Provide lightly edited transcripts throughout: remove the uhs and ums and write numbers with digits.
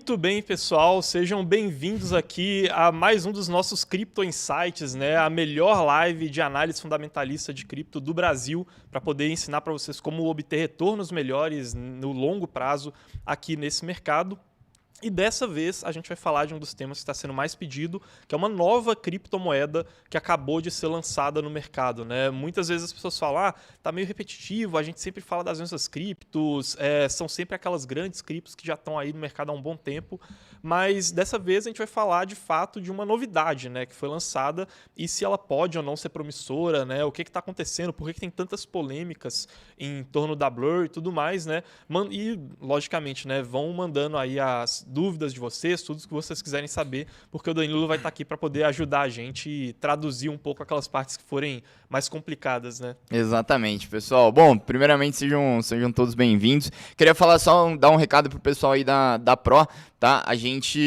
Muito bem, pessoal, sejam bem-vindos aqui a mais um dos nossos Crypto Insights, né? A melhor live de análise fundamentalista de cripto do Brasil, para poder ensinar para vocês como obter retornos melhores no longo prazo aqui nesse mercado. E dessa vez a gente vai falar de um dos temas que está sendo mais pedido, que é uma nova criptomoeda que acabou de ser lançada no mercado, né? Muitas vezes as pessoas falam, tá meio repetitivo, a gente sempre fala das mesmas criptos, são sempre aquelas grandes criptos que já estão aí no mercado há um bom tempo, mas dessa vez a gente vai falar de fato de uma novidade, né, que foi lançada e se ela pode ou não ser promissora, né? O que está acontecendo, por que tem tantas polêmicas em torno da Blur e tudo mais, né? E, logicamente, né, vão mandando aí as dúvidas de vocês, tudo que vocês quiserem saber, porque o Danilo vai estar aqui para poder ajudar a gente e traduzir um pouco aquelas partes que forem mais complicadas, né? Exatamente, pessoal. Bom, primeiramente sejam todos bem-vindos. Queria falar só, dar um recado pro pessoal aí da Pro, tá? A gente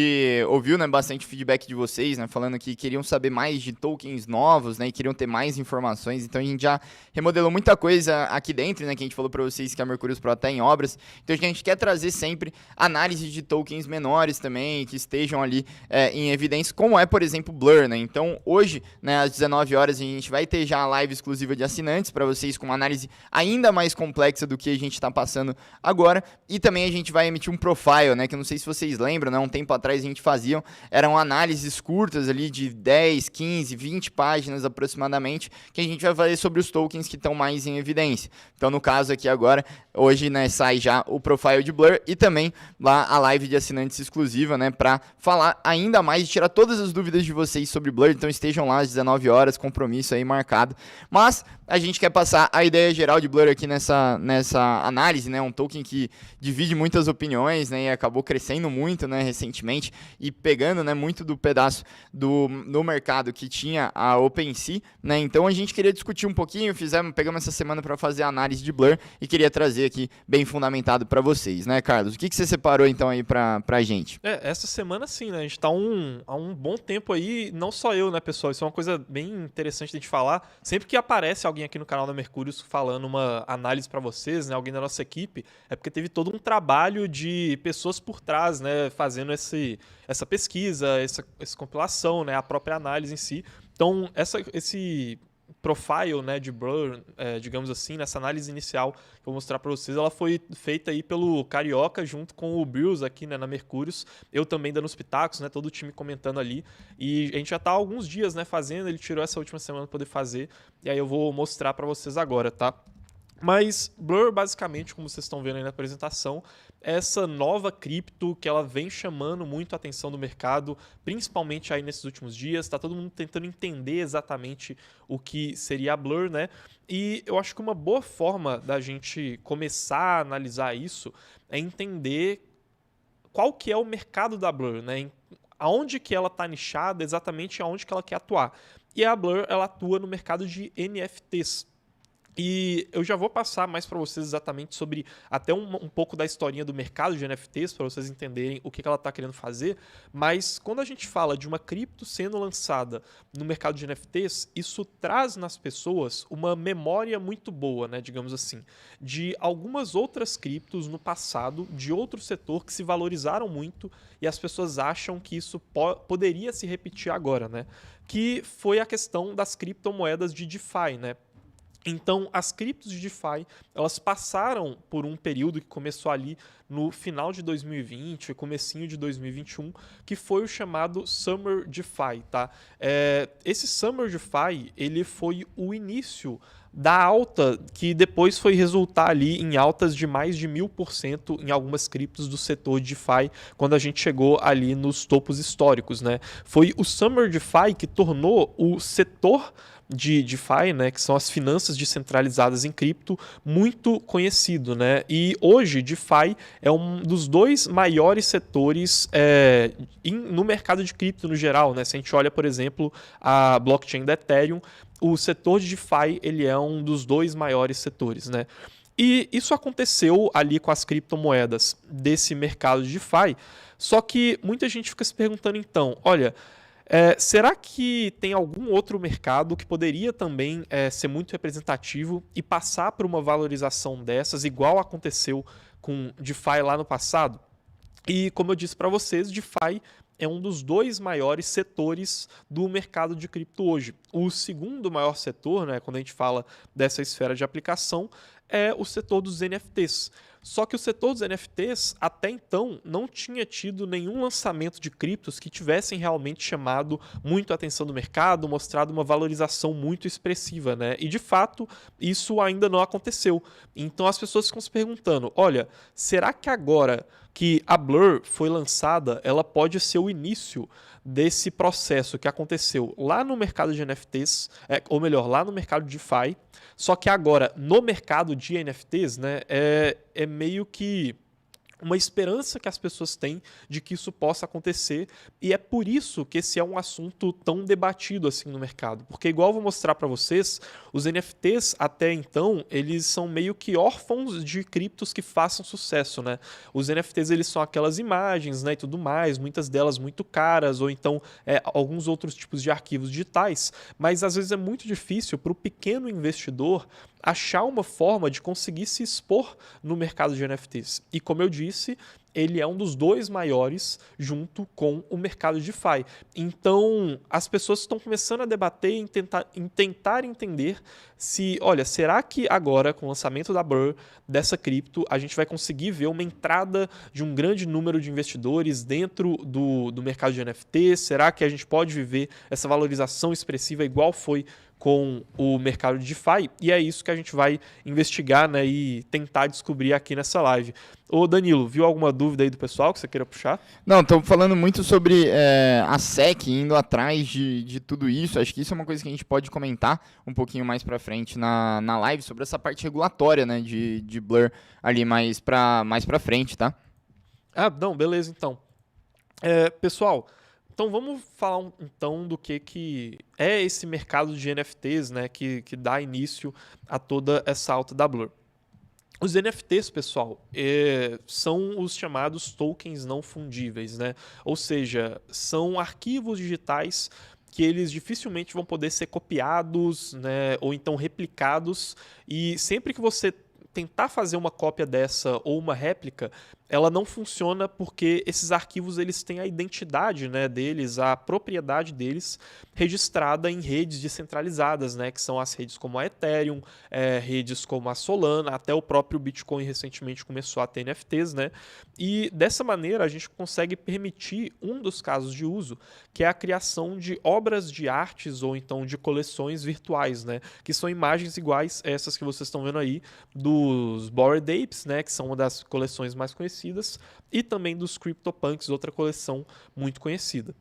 ouviu, né, bastante feedback de vocês, né, falando que queriam saber mais de tokens novos, né, e queriam ter mais informações. Então a gente já remodelou muita coisa aqui dentro, né, que a gente falou para vocês que a Mercúrios Pro está em obras. Então a gente quer trazer sempre análise de tokens menores também, que estejam ali em evidência, como é, por exemplo, Blur, né? Então hoje, né, às 19 horas, a gente vai ter já a live exclusiva de assinantes para vocês com uma análise ainda mais complexa do que a gente está passando agora. E também a gente vai emitir um profile, né, que eu não sei se vocês lembram, né, um tempo atrás a gente fazia, eram análises curtas ali de 10, 15, 20 páginas aproximadamente, que a gente vai fazer sobre os tokens que estão mais em evidência. Então, no caso aqui agora, hoje, né, sai já o profile de Blur e também lá a live de assinantes exclusiva, né, para falar ainda mais e tirar todas as dúvidas de vocês sobre Blur. Então estejam lá às 19 horas, compromisso aí marcado. Mas a gente quer passar a ideia geral de Blur aqui nessa análise, né, um token que divide muitas opiniões, né, e acabou crescendo muito, né, recentemente e pegando, né, muito do pedaço no mercado que tinha a OpenSea, né. Então a gente queria discutir um pouquinho, pegamos essa semana para fazer a análise de Blur e queria trazer aqui bem fundamentado para vocês, né, Carlos? O que você separou então aí pra gente? Essa semana sim, né? A gente tá há um bom tempo aí, não só eu, né, pessoal? Isso é uma coisa bem interessante de a gente falar. Sempre que aparece alguém aqui no canal da Mercúrios falando uma análise para vocês, né, alguém da nossa equipe, é porque teve todo um trabalho de pessoas por trás, né, fazendo essa pesquisa, essa compilação, né, a própria análise em si. Então, esse profile, né, de Blur, digamos assim, nessa análise inicial que eu vou mostrar para vocês, ela foi feita aí pelo Carioca junto com o Bills aqui, né, na Mercúrios, eu também dando os pitacos, né, todo o time comentando ali, e a gente já tá há alguns dias, né, fazendo, ele tirou essa última semana para poder fazer, e aí eu vou mostrar para vocês agora, tá? Mas Blur, basicamente, como vocês estão vendo aí na apresentação, é essa nova cripto que ela vem chamando muito a atenção do mercado, principalmente aí nesses últimos dias. Está todo mundo tentando entender exatamente o que seria a Blur, né? E eu acho que uma boa forma da gente começar a analisar isso é entender qual que é o mercado da Blur, né? Aonde que ela está nichada, exatamente aonde que ela quer atuar. E a Blur, ela atua no mercado de NFTs. E eu já vou passar mais para vocês exatamente sobre até um pouco da historinha do mercado de NFTs, para vocês entenderem o que ela está querendo fazer. Mas quando a gente fala de uma cripto sendo lançada no mercado de NFTs, isso traz nas pessoas uma memória muito boa, né, digamos assim, de algumas outras criptos no passado, de outro setor que se valorizaram muito e as pessoas acham que isso poderia se repetir agora, né? Que foi a questão das criptomoedas de DeFi, né? Então, as criptos de DeFi, elas passaram por um período que começou ali no final de 2020 e comecinho de 2021, que foi o chamado Summer DeFi, tá? Esse Summer DeFi, ele foi o início da alta que depois foi resultar ali em altas de mais de 1000% em algumas criptos do setor de DeFi, quando a gente chegou ali nos topos históricos, né? Foi o Summer DeFi que tornou o setor de DeFi, né, que são as finanças descentralizadas em cripto, muito conhecido, né? E hoje DeFi é um dos dois maiores setores no mercado de cripto no geral, né? Se a gente olha, por exemplo, a blockchain da Ethereum, o setor de DeFi ele é um dos dois maiores setores, né? E isso aconteceu ali com as criptomoedas desse mercado de DeFi, só que muita gente fica se perguntando então, olha, será que tem algum outro mercado que poderia também ser muito representativo e passar por uma valorização dessas, igual aconteceu com DeFi lá no passado? E como eu disse para vocês, DeFi é um dos dois maiores setores do mercado de cripto hoje. O segundo maior setor, né, quando a gente fala dessa esfera de aplicação, é o setor dos NFTs. Só que o setor dos NFTs, até então, não tinha tido nenhum lançamento de criptos que tivessem realmente chamado muito a atenção do mercado, mostrado uma valorização muito expressiva, né? E de fato, isso ainda não aconteceu. Então as pessoas ficam se perguntando: olha, será que agora que a Blur foi lançada, ela pode ser o início desse processo que aconteceu lá no mercado de NFTs, ou melhor, lá no mercado de DeFi, só que agora no mercado de NFTs, né, é meio que uma esperança que as pessoas têm de que isso possa acontecer, e é por isso que esse é um assunto tão debatido assim no mercado, porque igual eu vou mostrar para vocês, os NFTs até então, eles são meio que órfãos de criptos que façam sucesso, né? Os NFTs, eles são aquelas imagens, né, e tudo mais, muitas delas muito caras, ou então alguns outros tipos de arquivos digitais, mas às vezes é muito difícil para o pequeno investidor achar uma forma de conseguir se expor no mercado de NFTs. E como eu disse, ele é um dos dois maiores junto com o mercado de DeFi. Então, as pessoas estão começando a debater em tentar entender se, olha, será que agora, com o lançamento da Blur, dessa cripto, a gente vai conseguir ver uma entrada de um grande número de investidores dentro do mercado de NFTs? Será que a gente pode viver essa valorização expressiva igual foi com o mercado de DeFi? E é isso que a gente vai investigar, né, e tentar descobrir aqui nessa live. Ô Danilo, viu alguma dúvida aí do pessoal que você queira puxar? Não, estou falando muito sobre a SEC indo atrás de tudo isso. Acho que isso é uma coisa que a gente pode comentar um pouquinho mais para frente na live, sobre essa parte regulatória, né, de Blur ali mais para frente, tá? Ah, não, beleza então. Pessoal, então vamos falar então do que é esse mercado de NFTs, né, que dá início a toda essa alta da Blur. Os NFTs, pessoal, são os chamados tokens não fundíveis, né? Ou seja, são arquivos digitais que eles dificilmente vão poder ser copiados, né, ou então replicados, e sempre que você tentar fazer uma cópia dessa ou uma réplica, ela não funciona porque esses arquivos eles têm a identidade, né, deles, a propriedade deles registrada em redes descentralizadas, né, que são as redes como a Ethereum, redes como a Solana, até o próprio Bitcoin recentemente começou a ter NFTs, né, e dessa maneira a gente consegue permitir um dos casos de uso, que é a criação de obras de artes ou então de coleções virtuais, né, que são imagens iguais a essas que vocês estão vendo aí dos Bored Apes, né, que são uma das coleções mais conhecidas, e também dos CryptoPunks, outra coleção muito conhecida.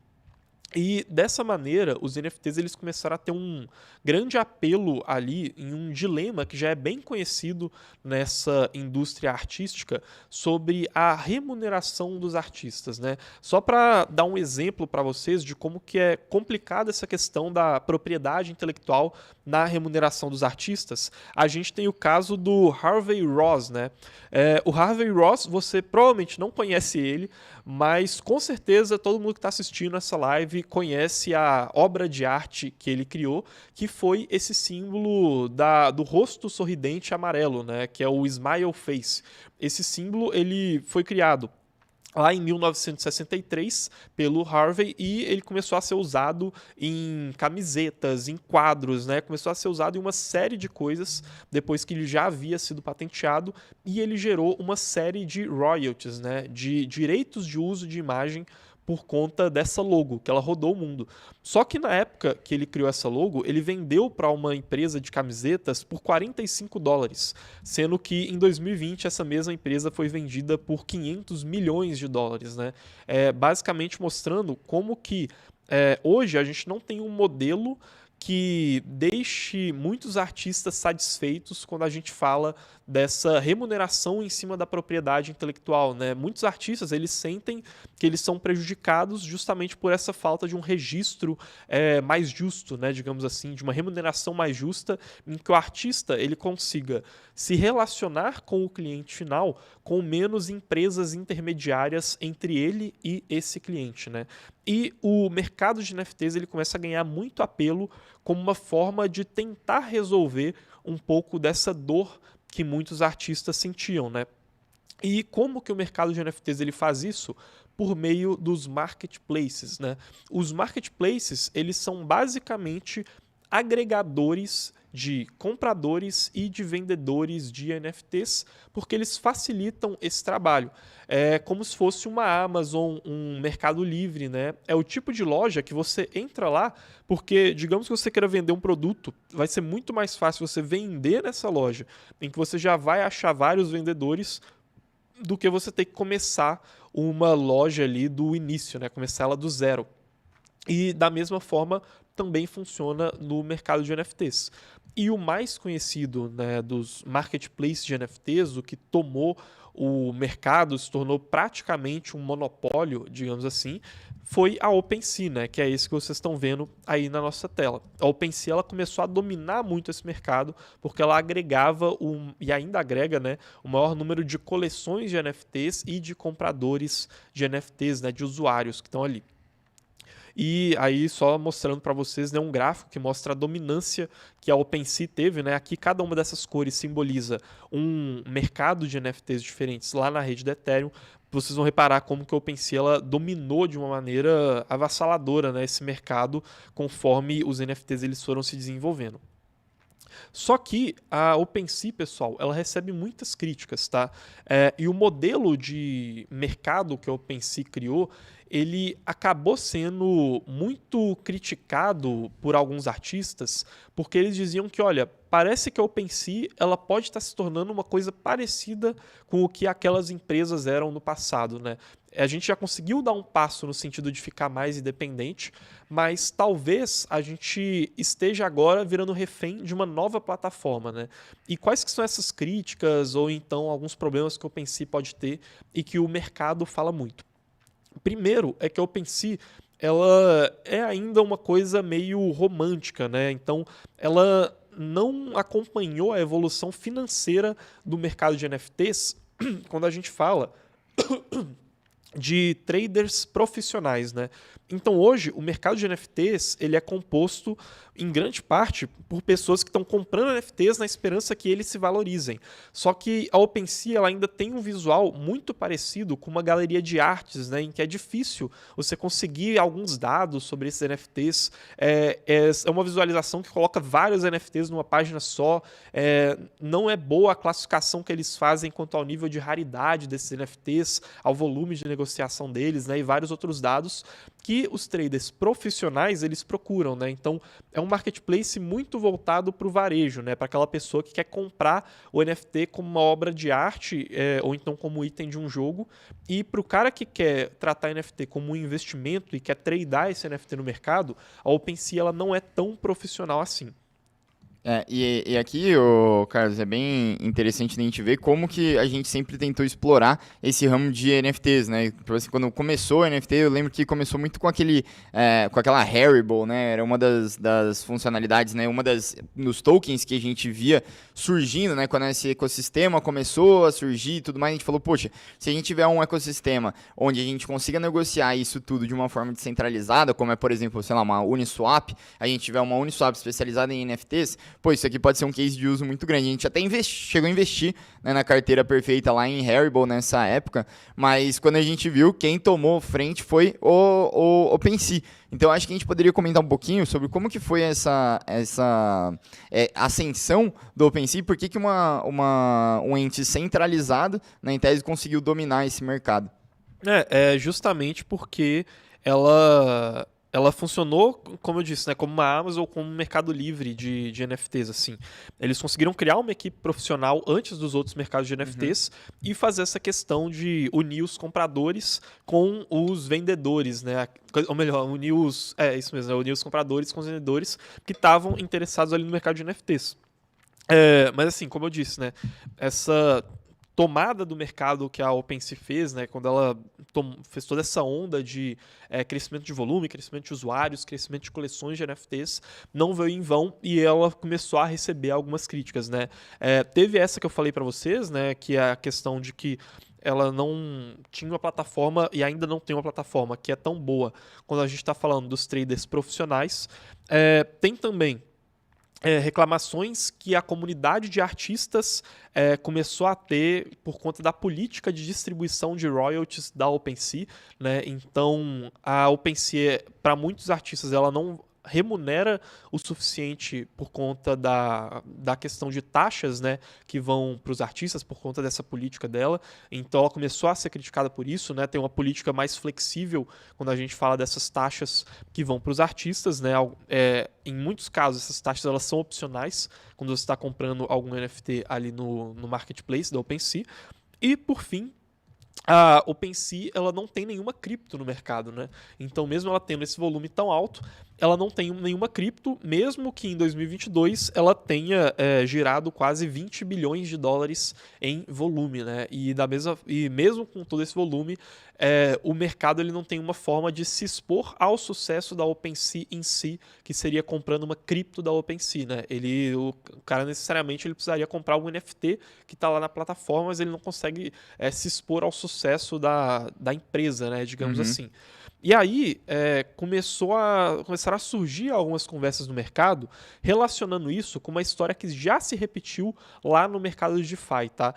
E dessa maneira, os NFTs eles começaram a ter um grande apelo ali em um dilema que já é bem conhecido nessa indústria artística sobre a remuneração dos artistas, né? Só para dar um exemplo para vocês de como que é complicada essa questão da propriedade intelectual na remuneração dos artistas, a gente tem o caso do Harvey Ross, né? O Harvey Ross, você provavelmente não conhece ele, mas com certeza todo mundo que está assistindo essa live conhece a obra de arte que ele criou, que foi esse símbolo do rosto sorridente amarelo, né, que é o Smile Face. Esse símbolo ele foi criado lá em 1963 pelo Harvey e ele começou a ser usado em camisetas, em quadros, né? Começou a ser usado em uma série de coisas depois que ele já havia sido patenteado e ele gerou uma série de royalties, né? De direitos de uso de imagem por conta dessa logo, que ela rodou o mundo. Só que na época que ele criou essa logo, ele vendeu para uma empresa de camisetas por $45, sendo que em 2020 essa mesma empresa foi vendida por $500 milhões, né? Basicamente mostrando como que hoje a gente não tem um modelo que deixe muitos artistas satisfeitos quando a gente fala dessa remuneração em cima da propriedade intelectual, né? Muitos artistas eles sentem que eles são prejudicados justamente por essa falta de um registro mais justo, né? Digamos assim, de uma remuneração mais justa em que o artista ele consiga se relacionar com o cliente final com menos empresas intermediárias entre ele e esse cliente, né? E o mercado de NFTs ele começa a ganhar muito apelo como uma forma de tentar resolver um pouco dessa dor que muitos artistas sentiam, né? E como que o mercado de NFTs ele faz isso? Por meio dos marketplaces, né? Os marketplaces, eles são basicamente agregadores de compradores e de vendedores de NFTs, porque eles facilitam esse trabalho. É como se fosse uma Amazon, um Mercado Livre, né? É o tipo de loja que você entra lá, porque digamos que você queira vender um produto, vai ser muito mais fácil você vender nessa loja, em que você já vai achar vários vendedores do que você ter que começar uma loja ali do início, né? Começar ela do zero. E da mesma forma também funciona no mercado de NFTs. E o mais conhecido, né, dos marketplaces de NFTs, o que tomou o mercado, se tornou praticamente um monopólio, digamos assim, foi a OpenSea, né, que é esse que vocês estão vendo aí na nossa tela. A OpenSea ela começou a dominar muito esse mercado porque ela agregava e ainda agrega, né, o maior número de coleções de NFTs e de compradores de NFTs, né, de usuários que estão ali. E aí, só mostrando para vocês, né, um gráfico que mostra a dominância que a OpenSea teve, né? Aqui cada uma dessas cores simboliza um mercado de NFTs diferentes lá na rede do Ethereum. Vocês vão reparar como que a OpenSea ela dominou de uma maneira avassaladora, né, esse mercado conforme os NFTs eles foram se desenvolvendo. Só que a OpenSea, pessoal, ela recebe muitas críticas, tá? E o modelo de mercado que a OpenSea criou, ele acabou sendo muito criticado por alguns artistas, porque eles diziam que, olha, parece que a OpenSea ela pode estar se tornando uma coisa parecida com o que aquelas empresas eram no passado, né? A gente já conseguiu dar um passo no sentido de ficar mais independente, mas talvez a gente esteja agora virando refém de uma nova plataforma, né? E quais que são essas críticas ou então alguns problemas que o OpenSea pode ter e que o mercado fala muito? Primeiro é que a OpenSea ela é ainda uma coisa meio romântica, né? Então ela não acompanhou a evolução financeira do mercado de NFTs quando a gente fala de traders profissionais, né? Então hoje o mercado de NFTs ele é composto em grande parte por pessoas que estão comprando NFTs na esperança que eles se valorizem. Só que a OpenSea ela ainda tem um visual muito parecido com uma galeria de artes, né? Em que é difícil você conseguir alguns dados sobre esses NFTs. É uma visualização que coloca vários NFTs numa página só. Não é boa a classificação que eles fazem quanto ao nível de raridade desses NFTs, ao volume de negociação deles, né? E vários outros dados que os traders profissionais eles procuram, né? Então é um marketplace muito voltado para o varejo, né? Para aquela pessoa que quer comprar o NFT como uma obra de arte ou então como item de um jogo. E para o cara que quer tratar NFT como um investimento e quer tradear esse NFT no mercado, a OpenSea ela não é tão profissional assim. E aqui, Carlos, é bem interessante a gente ver como que a gente sempre tentou explorar esse ramo de NFTs, né? Quando começou o NFT, eu lembro que começou muito com com aquela Haribo, né? Era uma das funcionalidades, né? Nos tokens que a gente via surgindo, né? Quando esse ecossistema começou a surgir e tudo mais, a gente falou, poxa, se a gente tiver um ecossistema onde a gente consiga negociar isso tudo de uma forma descentralizada, como é, por exemplo, sei lá, uma Uniswap, a gente tiver uma Uniswap especializada em NFTs, pô, isso aqui pode ser um case de uso muito grande. A gente até chegou a investir, né, na carteira perfeita lá em Haribo nessa época, mas quando a gente viu, quem tomou frente foi o OpenSea. Então, acho que a gente poderia comentar um pouquinho sobre como que foi essa ascensão do OpenSea, por que um ente centralizado, né, em tese, conseguiu dominar esse mercado. É justamente porque ela funcionou, como eu disse, né, como uma Amazon ou como um mercado livre de NFTs, assim. Eles conseguiram criar uma equipe profissional antes dos outros mercados de NFTs e fazer essa questão de unir os compradores com os vendedores, né? Ou melhor, unir os compradores com os vendedores que estavam interessados ali no mercado de NFTs. Mas assim, como eu disse, né, essa tomada do mercado que a OpenSea fez, né, quando ela fez toda essa onda de crescimento de volume, crescimento de usuários, crescimento de coleções de NFTs, não veio em vão e ela começou a receber algumas críticas, né? Teve essa que eu falei para vocês, né, que é a questão de que ela não tinha uma plataforma e ainda não tem uma plataforma que é tão boa quando a gente está falando dos traders profissionais. Tem também reclamações que a comunidade de artistas começou a ter por conta da política de distribuição de royalties da OpenSea, né? Então, a OpenSea, para muitos artistas, ela não remunera o suficiente por conta da questão de taxas, né, que vão para os artistas por conta dessa política dela. Então ela começou a ser criticada por isso, né? Tem uma política mais flexível quando a gente fala dessas taxas que vão para os artistas, né? Em muitos casos essas taxas elas são opcionais quando você está comprando algum NFT ali no marketplace da OpenSea. E por fim, a OpenSea ela não tem nenhuma cripto no mercado, né? Então, mesmo ela tendo esse volume tão alto, ela não tem nenhuma cripto, mesmo que em 2022 ela tenha girado quase 20 bilhões de dólares em volume, né? E mesmo com todo esse volume, o mercado ele não tem uma forma de se expor ao sucesso da OpenSea em si, que seria comprando uma cripto da OpenSea, né? O cara necessariamente ele precisaria comprar um NFT que está lá na plataforma, mas ele não consegue se expor ao sucesso da empresa, né? Digamos assim. E aí começaram a surgir algumas conversas no mercado relacionando isso com uma história que já se repetiu lá no mercado de DeFi, tá?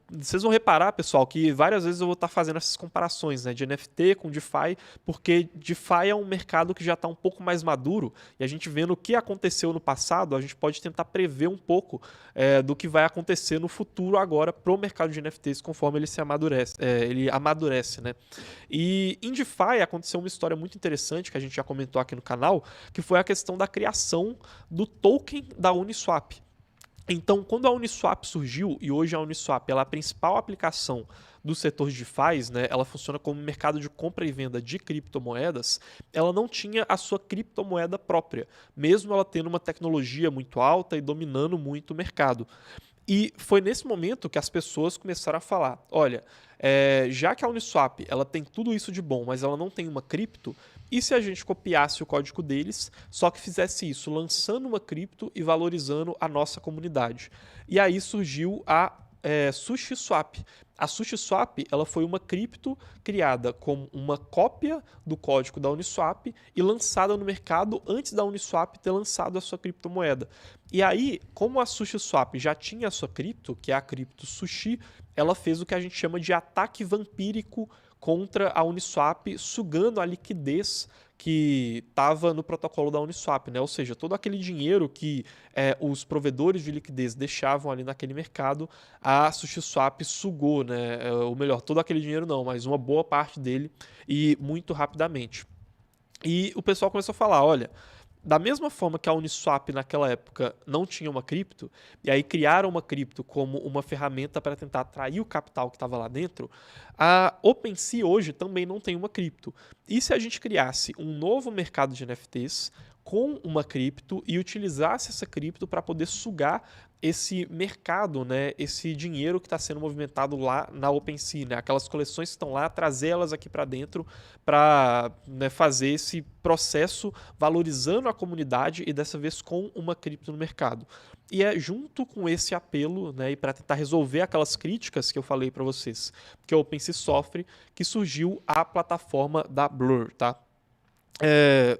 Vocês vão reparar, pessoal, que várias vezes eu vou estar fazendo essas comparações, né, de NFT com DeFi, porque DeFi é um mercado que já está um pouco mais maduro e a gente vendo o que aconteceu no passado, a gente pode tentar prever um pouco do que vai acontecer no futuro agora para o mercado de NFTs conforme ele ele amadurece, né? E em DeFi aconteceu uma história muito interessante que a gente já comentou aqui no canal, que foi a questão da criação do token da Uniswap. Então, quando a Uniswap surgiu, e hoje a Uniswap ela é a principal aplicação do setor de DeFi, né, ela funciona como mercado de compra e venda de criptomoedas, ela não tinha a sua criptomoeda própria, mesmo ela tendo uma tecnologia muito alta e dominando muito o mercado. E foi nesse momento que as pessoas começaram a falar, olha, já que a Uniswap ela tem tudo isso de bom, mas ela não tem uma cripto, e se a gente copiasse o código deles, só que fizesse isso lançando uma cripto e valorizando a nossa comunidade? E aí surgiu a SushiSwap. A SushiSwap ela foi uma cripto criada como uma cópia do código da Uniswap e lançada no mercado antes da Uniswap ter lançado a sua criptomoeda. E aí, como a SushiSwap já tinha a sua cripto, que é a cripto Sushi, ela fez o que a gente chama de ataque vampírico contra a Uniswap, sugando a liquidez que estava no protocolo da Uniswap, né? Ou seja, todo aquele dinheiro que os provedores de liquidez deixavam ali naquele mercado, a SushiSwap sugou, né? Ou melhor, todo aquele dinheiro não, mas uma boa parte dele e muito rapidamente. E o pessoal começou a falar, olha, da mesma forma que a Uniswap naquela época não tinha uma cripto, e aí criaram uma cripto como uma ferramenta para tentar atrair o capital que estava lá dentro, a OpenSea hoje também não tem uma cripto. E se a gente criasse um novo mercado de NFTs com uma cripto e utilizasse essa cripto para poder sugar esse mercado, né, esse dinheiro que está sendo movimentado lá na OpenSea, né, aquelas coleções que estão lá, trazê-las aqui para dentro para, né, fazer esse processo valorizando a comunidade e dessa vez com uma cripto no mercado. E é junto com esse apelo, né, e para tentar resolver aquelas críticas que eu falei para vocês, que a OpenSea sofre, que surgiu a plataforma da Blur, tá?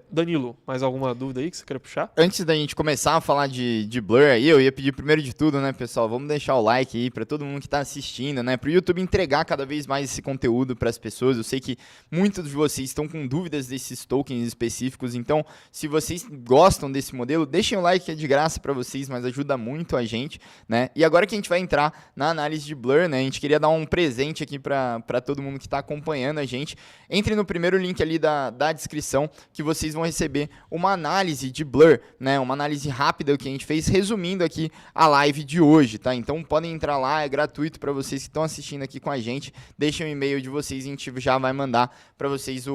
Danilo, mais alguma dúvida aí que você queria puxar? Antes da gente começar a falar de Blur aí, eu ia pedir primeiro de tudo, né, pessoal, vamos deixar o like aí pra todo mundo que tá assistindo, né, pro YouTube entregar cada vez mais esse conteúdo pras pessoas. Eu sei que muitos de vocês estão com dúvidas desses tokens específicos, então se vocês gostam desse modelo, deixem o like que é de graça pra vocês, mas ajuda muito a gente, né. E agora que a gente vai entrar na análise de Blur, né, a gente queria dar um presente aqui pra todo mundo que tá acompanhando a gente. Entre no primeiro link ali da descrição, que vocês vão receber uma análise de Blur, né? Uma análise rápida que a gente fez, resumindo aqui a live de hoje, tá? Então podem entrar lá, é gratuito para vocês que estão assistindo aqui com a gente. Deixem o e-mail de vocês e a gente já vai mandar para vocês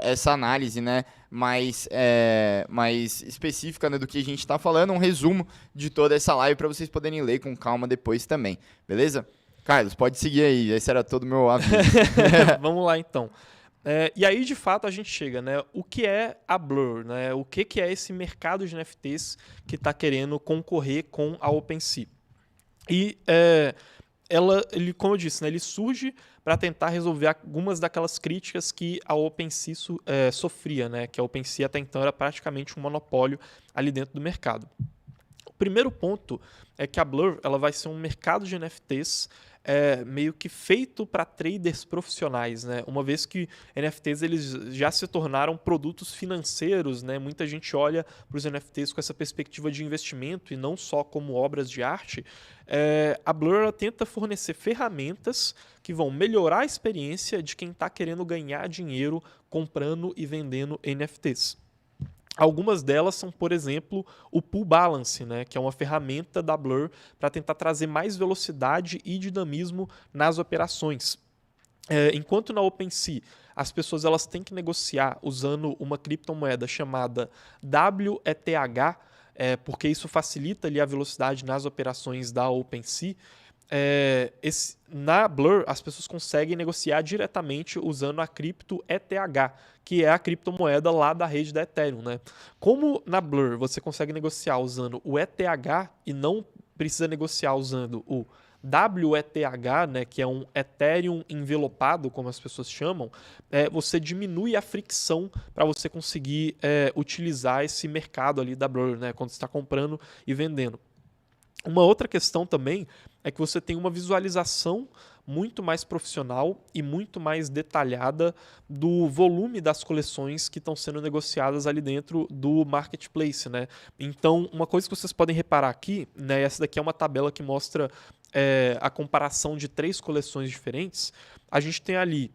essa análise, né? Mais específica, né, do que a gente está falando, um resumo de toda essa live para vocês poderem ler com calma depois também, beleza? Carlos, pode seguir aí, esse era todo o meu aviso. Vamos lá então. E aí, de fato, a gente chega, né? O que é a Blur, né? O que é esse mercado de NFTs que está querendo concorrer com a OpenSea? E ele, como eu disse, né, ele surge para tentar resolver algumas daquelas críticas que a OpenSea sofria, né? Que a OpenSea até então era praticamente um monopólio ali dentro do mercado. O primeiro ponto é que a Blur ela vai ser um mercado de NFTs meio que feito para traders profissionais, né? Uma vez que NFTs eles já se tornaram produtos financeiros, né? Muita gente olha para os NFTs com essa perspectiva de investimento e não só como obras de arte. A Blur ela tenta fornecer ferramentas que vão melhorar a experiência de quem está querendo ganhar dinheiro comprando e vendendo NFTs. Algumas delas são, por exemplo, o Pool Balance, né, que é uma ferramenta da Blur para tentar trazer mais velocidade e dinamismo nas operações. Enquanto na OpenSea as pessoas elas têm que negociar usando uma criptomoeda chamada WETH, porque isso facilita ali a velocidade nas operações da OpenSea. Na Blur, as pessoas conseguem negociar diretamente usando a cripto ETH, que é a criptomoeda lá da rede da Ethereum, né? Como na Blur você consegue negociar usando o ETH e não precisa negociar usando o WETH, né, que é um Ethereum envelopado, como as pessoas chamam, você diminui a fricção para você conseguir utilizar esse mercado ali da Blur, né, quando você está comprando e vendendo. Uma outra questão também é que você tem uma visualização muito mais profissional e muito mais detalhada do volume das coleções que estão sendo negociadas ali dentro do marketplace, né? Então, uma coisa que vocês podem reparar aqui, né, essa daqui é uma tabela que mostra a comparação de 3 coleções diferentes. A gente tem ali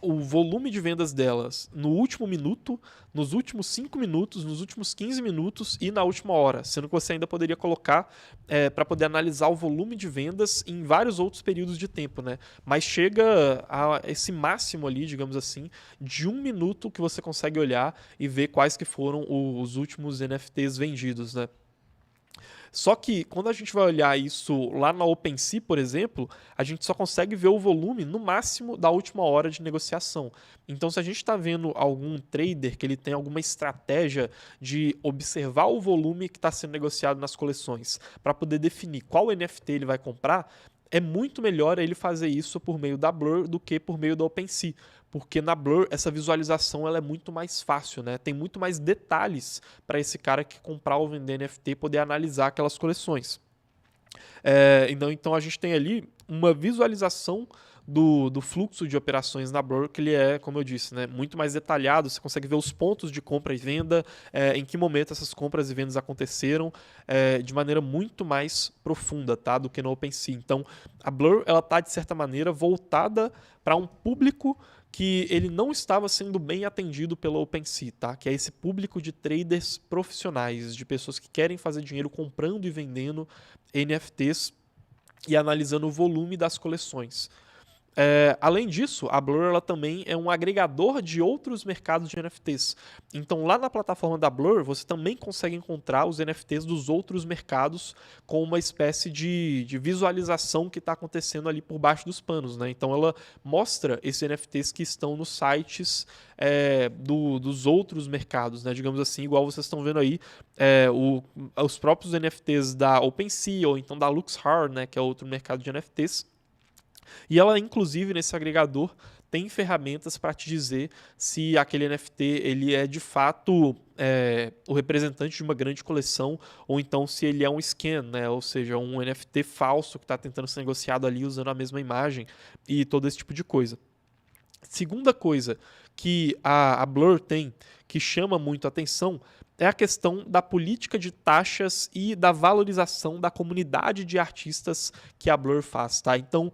o volume de vendas delas no último minuto, nos últimos 5 minutos, nos últimos 15 minutos e na última hora, sendo que você ainda poderia colocar para poder analisar o volume de vendas em vários outros períodos de tempo, né? Mas chega a esse máximo ali, digamos assim, de 1 minuto que você consegue olhar e ver quais que foram os últimos NFTs vendidos, né? Só que quando a gente vai olhar isso lá na OpenSea, por exemplo, a gente só consegue ver o volume no máximo da última hora de negociação. Então, se a gente está vendo algum trader que ele tem alguma estratégia de observar o volume que está sendo negociado nas coleções para poder definir qual NFT ele vai comprar, é muito melhor ele fazer isso por meio da Blur do que por meio da OpenSea, porque na Blur essa visualização ela é muito mais fácil, né? Tem muito mais detalhes para esse cara que comprar ou vender NFT poder analisar aquelas coleções. Então a gente tem ali uma visualização do fluxo de operações na Blur, que ele é, como eu disse, né, muito mais detalhado. Você consegue ver os pontos de compra e venda, em que momento essas compras e vendas aconteceram, de maneira muito mais profunda, tá, do que no OpenSea. Então, a Blur ela está, de certa maneira, voltada para um público que ele não estava sendo bem atendido pela OpenSea, tá? Que é esse público de traders profissionais, de pessoas que querem fazer dinheiro comprando e vendendo NFTs e analisando o volume das coleções. Além disso, a Blur ela também é um agregador de outros mercados de NFTs. Então, lá na plataforma da Blur, você também consegue encontrar os NFTs dos outros mercados com uma espécie de visualização que está acontecendo ali por baixo dos panos, né? Então, ela mostra esses NFTs que estão nos sites dos outros mercados, né? Digamos assim, igual vocês estão vendo aí, os próprios NFTs da OpenSea ou então da LuxHard, né? Que é outro mercado de NFTs. E ela, inclusive, nesse agregador, tem ferramentas para te dizer se aquele NFT ele é de fato o representante de uma grande coleção ou então se ele é um scam, né? Ou seja, um NFT falso que está tentando ser negociado ali usando a mesma imagem e todo esse tipo de coisa. Segunda coisa que a Blur tem que chama muito a atenção é a questão da política de taxas e da valorização da comunidade de artistas que a Blur faz, tá? Então,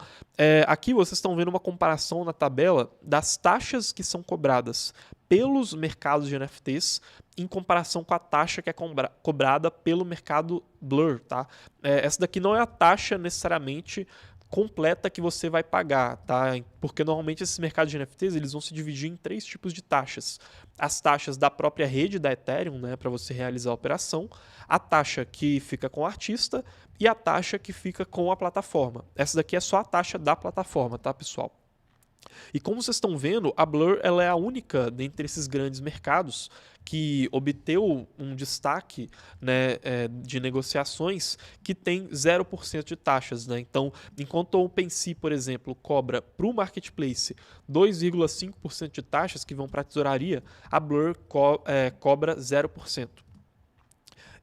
aqui vocês estão vendo uma comparação na tabela das taxas que são cobradas pelos mercados de NFTs em comparação com a taxa que é cobrada pelo mercado Blur, tá? Essa daqui não é a taxa necessariamente completa que você vai pagar, tá? Porque normalmente esses mercados de NFTs eles vão se dividir em 3 tipos de taxas. As taxas da própria rede da Ethereum, né, para você realizar a operação, a taxa que fica com o artista e a taxa que fica com a plataforma. Essa daqui é só a taxa da plataforma, tá, pessoal? E como vocês estão vendo, a Blur ela é a única dentre esses grandes mercados que obteve um destaque, né, de negociações que tem 0% de taxas, né? Então, enquanto o OpenSea, por exemplo, cobra para o marketplace 2,5% de taxas que vão para a tesouraria, a Blur cobra 0%.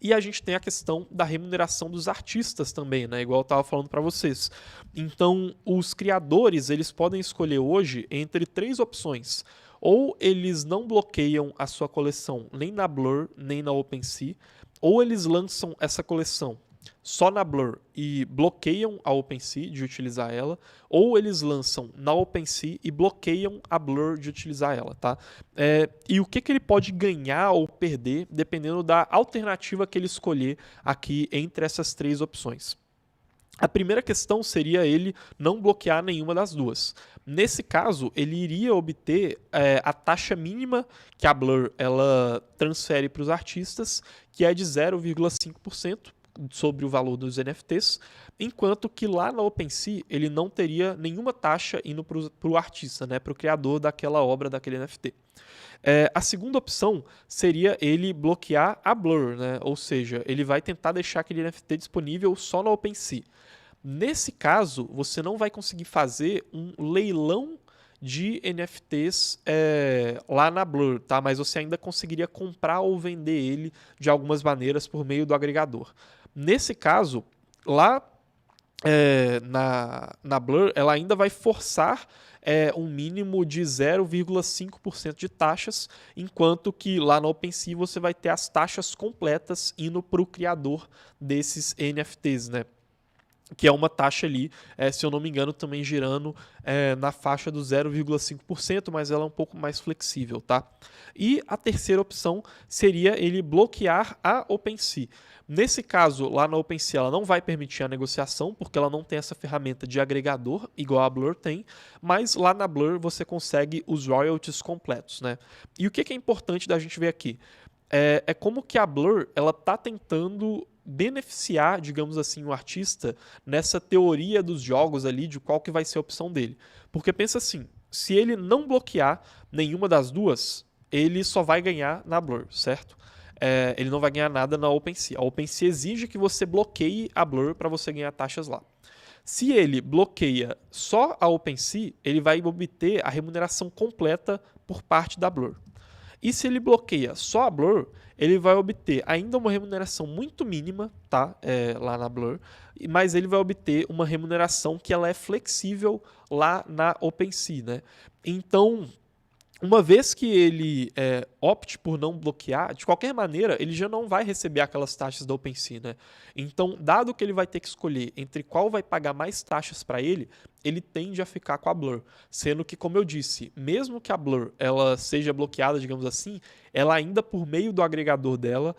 E a gente tem a questão da remuneração dos artistas também, né? Igual eu estava falando para vocês. Então, os criadores, eles podem escolher hoje entre 3 opções. Ou eles não bloqueiam a sua coleção nem na Blur, nem na OpenSea, ou eles lançam essa coleção só na Blur e bloqueiam a OpenSea de utilizar ela, ou eles lançam na OpenSea e bloqueiam a Blur de utilizar ela, tá? E o que ele pode ganhar ou perder dependendo da alternativa que ele escolher aqui entre essas 3 opções. A primeira questão seria ele não bloquear nenhuma das duas. Nesse caso, ele iria obter a taxa mínima que a Blur ela transfere para os artistas, que é de 0,5% sobre o valor dos NFTs, enquanto que lá na OpenSea ele não teria nenhuma taxa indo para o artista, né, para o criador daquela obra, daquele NFT. A segunda opção seria ele bloquear a Blur, né? Ou seja, ele vai tentar deixar aquele NFT disponível só na OpenSea. Nesse caso, você não vai conseguir fazer um leilão de NFTs lá na Blur, tá? Mas você ainda conseguiria comprar ou vender ele de algumas maneiras por meio do agregador. Nesse caso, lá na Blur, ela ainda vai forçar um mínimo de 0,5% de taxas, enquanto que lá na OpenSea você vai ter as taxas completas indo para o criador desses NFTs, né? Que é uma taxa ali, se eu não me engano, também girando na faixa do 0,5%, mas ela é um pouco mais flexível, tá? E a terceira opção seria ele bloquear a OpenSea. Nesse caso, lá na OpenSea, ela não vai permitir a negociação, porque ela não tem essa ferramenta de agregador, igual a Blur tem, mas lá na Blur você consegue os royalties completos, né? E o que é importante da gente ver aqui? É como que a Blur ela está tentando beneficiar, digamos assim, o artista nessa teoria dos jogos ali, de qual que vai ser a opção dele. Porque pensa assim, se ele não bloquear nenhuma das duas, ele só vai ganhar na Blur, certo? Ele não vai ganhar nada na OpenSea. A OpenSea exige que você bloqueie a Blur para você ganhar taxas lá. Se ele bloqueia só a OpenSea, ele vai obter a remuneração completa por parte da Blur. E se ele bloqueia só a Blur, ele vai obter ainda uma remuneração muito mínima, tá? Lá na Blur, mas ele vai obter uma remuneração que ela é flexível lá na OpenSea, né? Então, uma vez que ele opte por não bloquear, de qualquer maneira, ele já não vai receber aquelas taxas da OpenSea, né? Então, dado que ele vai ter que escolher entre qual vai pagar mais taxas para ele tende a ficar com a Blur. Sendo que, como eu disse, mesmo que a Blur ela seja bloqueada, digamos assim, ela ainda por meio do agregador dela,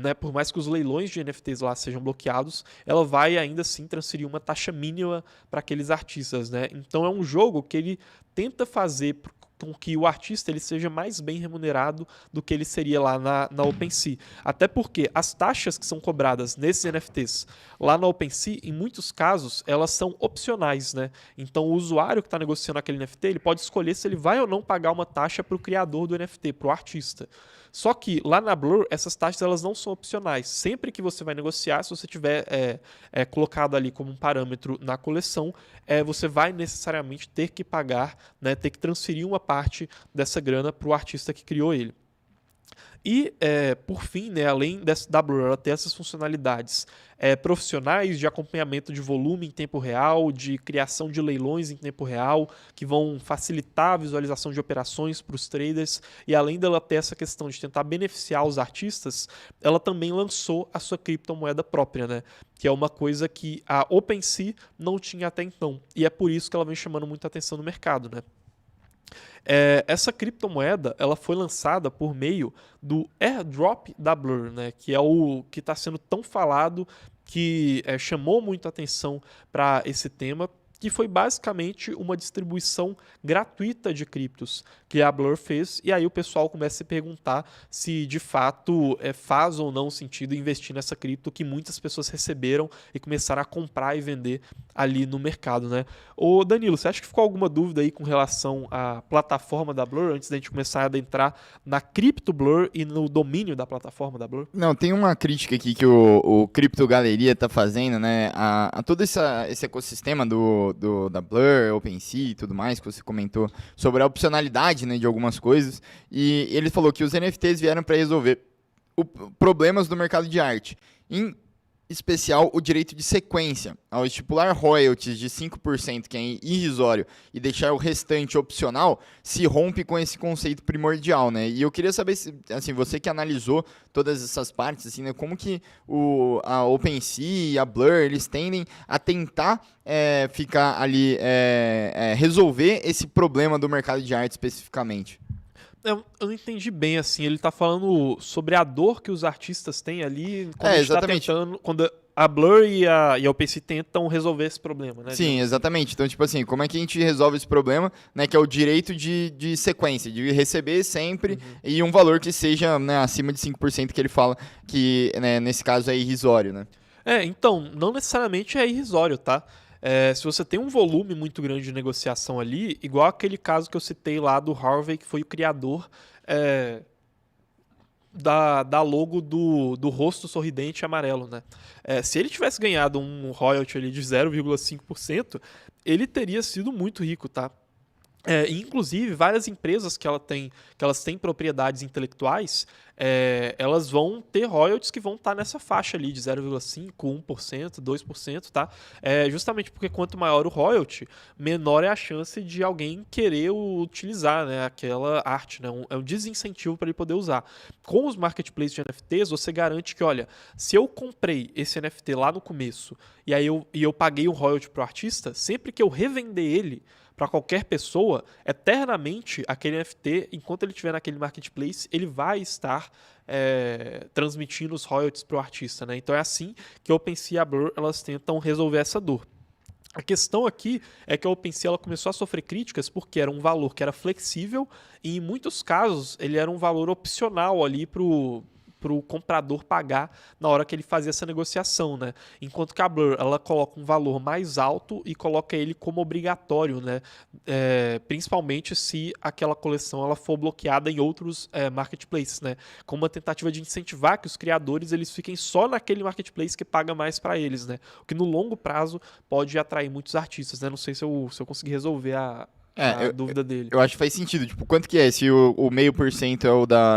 né, por mais que os leilões de NFTs lá sejam bloqueados, ela vai ainda assim transferir uma taxa mínima para aqueles artistas, né? Então é um jogo que ele tenta fazer com que o artista ele seja mais bem remunerado do que ele seria lá na OpenSea. Até porque as taxas que são cobradas nesses NFTs lá na OpenSea, em muitos casos, elas são opcionais, né? Então o usuário que está negociando aquele NFT, ele pode escolher se ele vai ou não pagar uma taxa para o criador do NFT, para o artista. Só que lá na Blur, essas taxas elas não são opcionais. Sempre que você vai negociar, se você tiver colocado ali como um parâmetro na coleção, você vai necessariamente ter que pagar, né, ter que transferir uma parte dessa grana para o artista que criou ele. E, por fim, né, além da Blur ela ter essas funcionalidades profissionais de acompanhamento de volume em tempo real, de criação de leilões em tempo real, que vão facilitar a visualização de operações para os traders, e além dela ter essa questão de tentar beneficiar os artistas, ela também lançou a sua criptomoeda própria, né, que é uma coisa que a OpenSea não tinha até então, e é por isso que ela vem chamando muita atenção no mercado, né. Essa criptomoeda ela foi lançada por meio do airdrop da Blur, né, que é o que está sendo tão falado, que chamou muito atenção para esse tema, que foi basicamente uma distribuição gratuita de criptos que a Blur fez, e aí o pessoal começa a se perguntar se de fato faz ou não sentido investir nessa cripto que muitas pessoas receberam e começaram a comprar e vender ali no mercado, né? Ô Danilo, você acha que ficou alguma dúvida aí com relação à plataforma da Blur, antes da gente começar a adentrar na Crypto Blur e no domínio da plataforma da Blur? Não, tem uma crítica aqui que o Crypto Galeria tá fazendo, né, a todo esse ecossistema da Blur, OpenSea e tudo mais, que você comentou sobre a opcionalidade, né, de algumas coisas, e ele falou que os NFTs vieram para resolver problemas do mercado de arte. Em especial o direito de sequência. Ao estipular royalties de 5%, que é irrisório, e deixar o restante opcional, se rompe com esse conceito primordial, né? E eu queria saber, se, assim, você que analisou todas essas partes, assim, né, como que a OpenSea e a Blur, eles tendem a tentar ficar ali, resolver esse problema do mercado de arte especificamente. Eu não entendi bem, assim, ele tá falando sobre a dor que os artistas têm ali quando a gente exatamente. tá tentando, quando a Blur e a OpenSea tentam resolver esse problema, né? Sim, exatamente. Então, tipo assim, como é que a gente resolve esse problema, né, que é o direito de sequência, de receber sempre e um valor que seja, né, acima de 5% que ele fala que, né, nesse caso é irrisório, né? Então, não necessariamente é irrisório, tá? Se você tem um volume muito grande de negociação ali, igual aquele caso que eu citei lá do Harvey, que foi o criador da logo do rosto sorridente amarelo, né? Se ele tivesse ganhado um royalty ali de 0,5%, ele teria sido muito rico, tá? Inclusive, várias empresas que elas têm propriedades intelectuais, elas vão ter royalties que vão estar nessa faixa ali de 0,5%, 1%, 2%, tá? Justamente porque quanto maior o royalty, menor é a chance de alguém querer utilizar, né, aquela arte, né? É um desincentivo para ele poder usar. Com os marketplaces de NFTs, você garante que, olha, se eu comprei esse NFT lá no começo e aí eu paguei o royalty pro artista, sempre que eu revender ele para qualquer pessoa, eternamente aquele NFT, enquanto ele estiver naquele marketplace, ele vai estar transmitindo os royalties para o artista, né? Então é assim que a OpenSea e a Blur elas tentam resolver essa dor. A questão aqui é que a OpenSea ela começou a sofrer críticas porque era um valor que era flexível e em muitos casos ele era um valor opcional ali para o comprador pagar na hora que ele fazia essa negociação, né? Enquanto que a Blur, ela coloca um valor mais alto e coloca ele como obrigatório, né? Principalmente se aquela coleção ela for bloqueada em outros marketplaces, né? Como uma tentativa de incentivar que os criadores eles fiquem só naquele marketplace que paga mais para eles, né? O que no longo prazo pode atrair muitos artistas, né? Não sei se eu consegui resolver a dúvida dele. Eu acho que faz sentido. Tipo, quanto que é? Se o 0,5%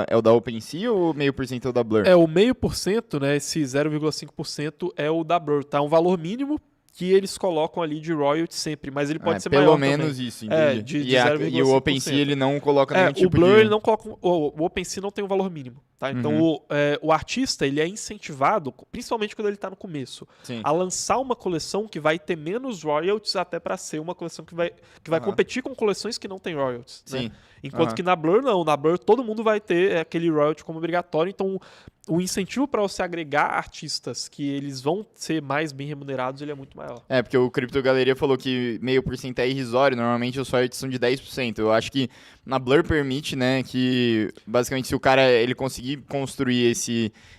é o da OpenSea ou o 0,5% é o da Blur? O 0,5%, né? Esse 0,5% é o da Blur, tá? Um valor mínimo que eles colocam ali de royalty sempre, mas ele pode ser maior pelo menos também. Isso, entendi. E o OpenSea ele não coloca nenhum tipo o Blur, de... ele não coloca... O OpenSea não tem um valor mínimo, tá? Então, o artista, ele é incentivado, principalmente quando ele tá no começo, a lançar uma coleção que vai ter menos royalties até para ser uma coleção que vai competir com coleções que não tem royalties, né? Enquanto que na Blur, não. Na Blur, todo mundo vai ter aquele royalty como obrigatório, então o incentivo para você agregar artistas que eles vão ser mais bem remunerados, ele é muito maior. Porque o Crypto Galeria falou que 0,5% é irrisório, normalmente os royalties são de 10%. Eu acho que na Blur permite, né, que basicamente se o cara ele conseguir construir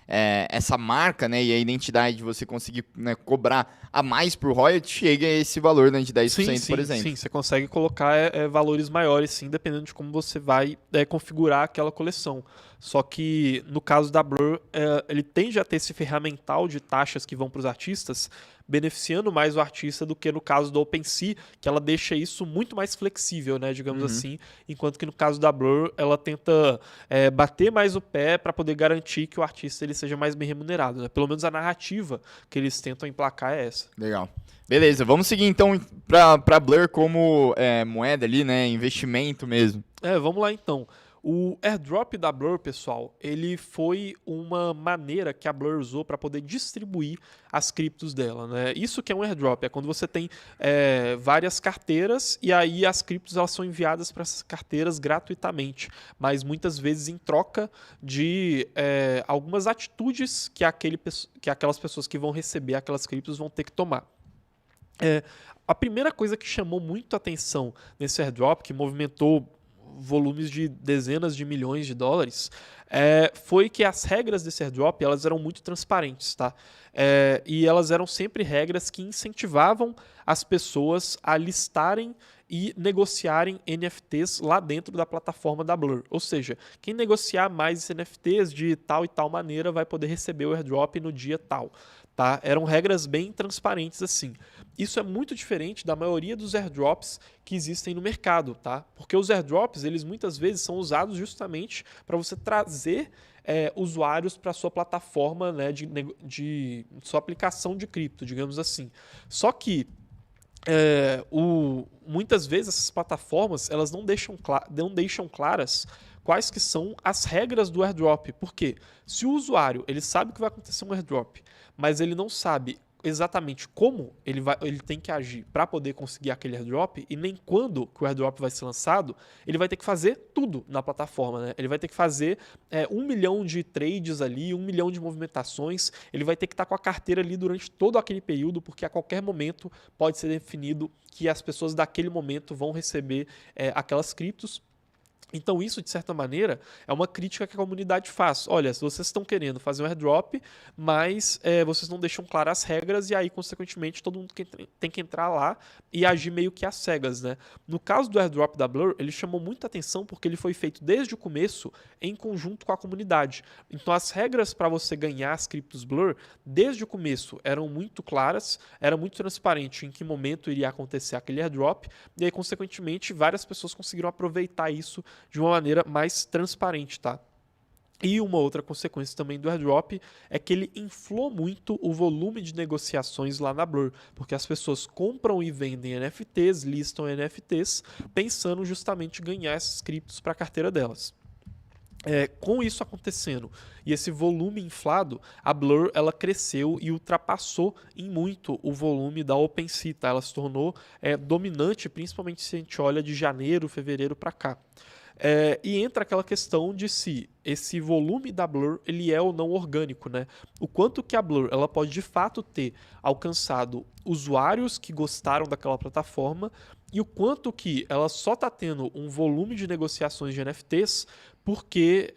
essa marca, né, e a identidade de você conseguir, né, cobrar a mais por royalty, chega a esse valor, né, de 10%, por exemplo. Sim, você consegue colocar valores maiores, sim, dependendo de como você vai configurar aquela coleção. Só que no caso da Blur, ele tende a ter esse ferramental de taxas que vão para os artistas, beneficiando mais o artista do que no caso do OpenSea, que ela deixa isso muito mais flexível, né, digamos assim, enquanto que no caso da Blur, ela tenta bater mais o pé para poder garantir que o artista ele seja mais bem remunerado, né? Pelo menos a narrativa que eles tentam emplacar é essa. Legal. Beleza, vamos seguir então para Blur como moeda ali, né, investimento mesmo. Vamos lá então. O airdrop da Blur, pessoal, ele foi uma maneira que a Blur usou para poder distribuir as criptos dela, né? Isso que é um airdrop, é quando você tem várias carteiras e aí as criptos elas são enviadas para essas carteiras gratuitamente, mas muitas vezes em troca de algumas atitudes que aquelas pessoas que vão receber aquelas criptos vão ter que tomar. A primeira coisa que chamou muito atenção nesse airdrop, que movimentou volumes de dezenas de milhões de dólares, foi que as regras desse airdrop elas eram muito transparentes, tá? E elas eram sempre regras que incentivavam as pessoas a listarem e negociarem NFTs lá dentro da plataforma da Blur. Ou seja, quem negociar mais NFTs de tal e tal maneira vai poder receber o airdrop no dia tal. Tá? Eram regras bem transparentes assim. Isso é muito diferente da maioria dos airdrops que existem no mercado, tá? Porque os airdrops, eles muitas vezes são usados justamente para você trazer usuários para sua plataforma, né, de sua aplicação de cripto, digamos assim. Só que muitas vezes essas plataformas elas não deixam claras quais que são as regras do airdrop. Por quê? Se o usuário ele sabe que vai acontecer um airdrop, mas ele não sabe exatamente como ele tem que agir para poder conseguir aquele airdrop e nem quando que o airdrop vai ser lançado, ele vai ter que fazer tudo na plataforma, né? Ele vai ter que fazer 1 milhão de trades ali, 1 milhão de movimentações, ele vai ter que estar com a carteira ali durante todo aquele período, porque a qualquer momento pode ser definido que as pessoas daquele momento vão receber aquelas criptos. Então isso, de certa maneira, é uma crítica que a comunidade faz. Olha, se vocês estão querendo fazer um airdrop, mas vocês não deixam claras as regras e aí, consequentemente, todo mundo tem que entrar lá e agir meio que às cegas, né? No caso do airdrop da Blur, ele chamou muita atenção porque ele foi feito desde o começo em conjunto com a comunidade. Então as regras para você ganhar as criptos Blur, desde o começo, eram muito claras, era muito transparente em que momento iria acontecer aquele airdrop e aí, consequentemente, várias pessoas conseguiram aproveitar isso de uma maneira mais transparente, tá? E uma outra consequência também do airdrop é que ele inflou muito o volume de negociações lá na Blur, porque as pessoas compram e vendem NFTs, listam NFTs, pensando justamente em ganhar esses criptos para a carteira delas. Com isso acontecendo e esse volume inflado, a Blur ela cresceu e ultrapassou em muito o volume da OpenSea, tá? Ela se tornou dominante, principalmente se a gente olha de janeiro, fevereiro para cá. E entra aquela questão de se esse volume da Blur ele é ou não orgânico, né? O quanto que a Blur ela pode de fato ter alcançado usuários que gostaram daquela plataforma e o quanto que ela só está tendo um volume de negociações de NFTs porque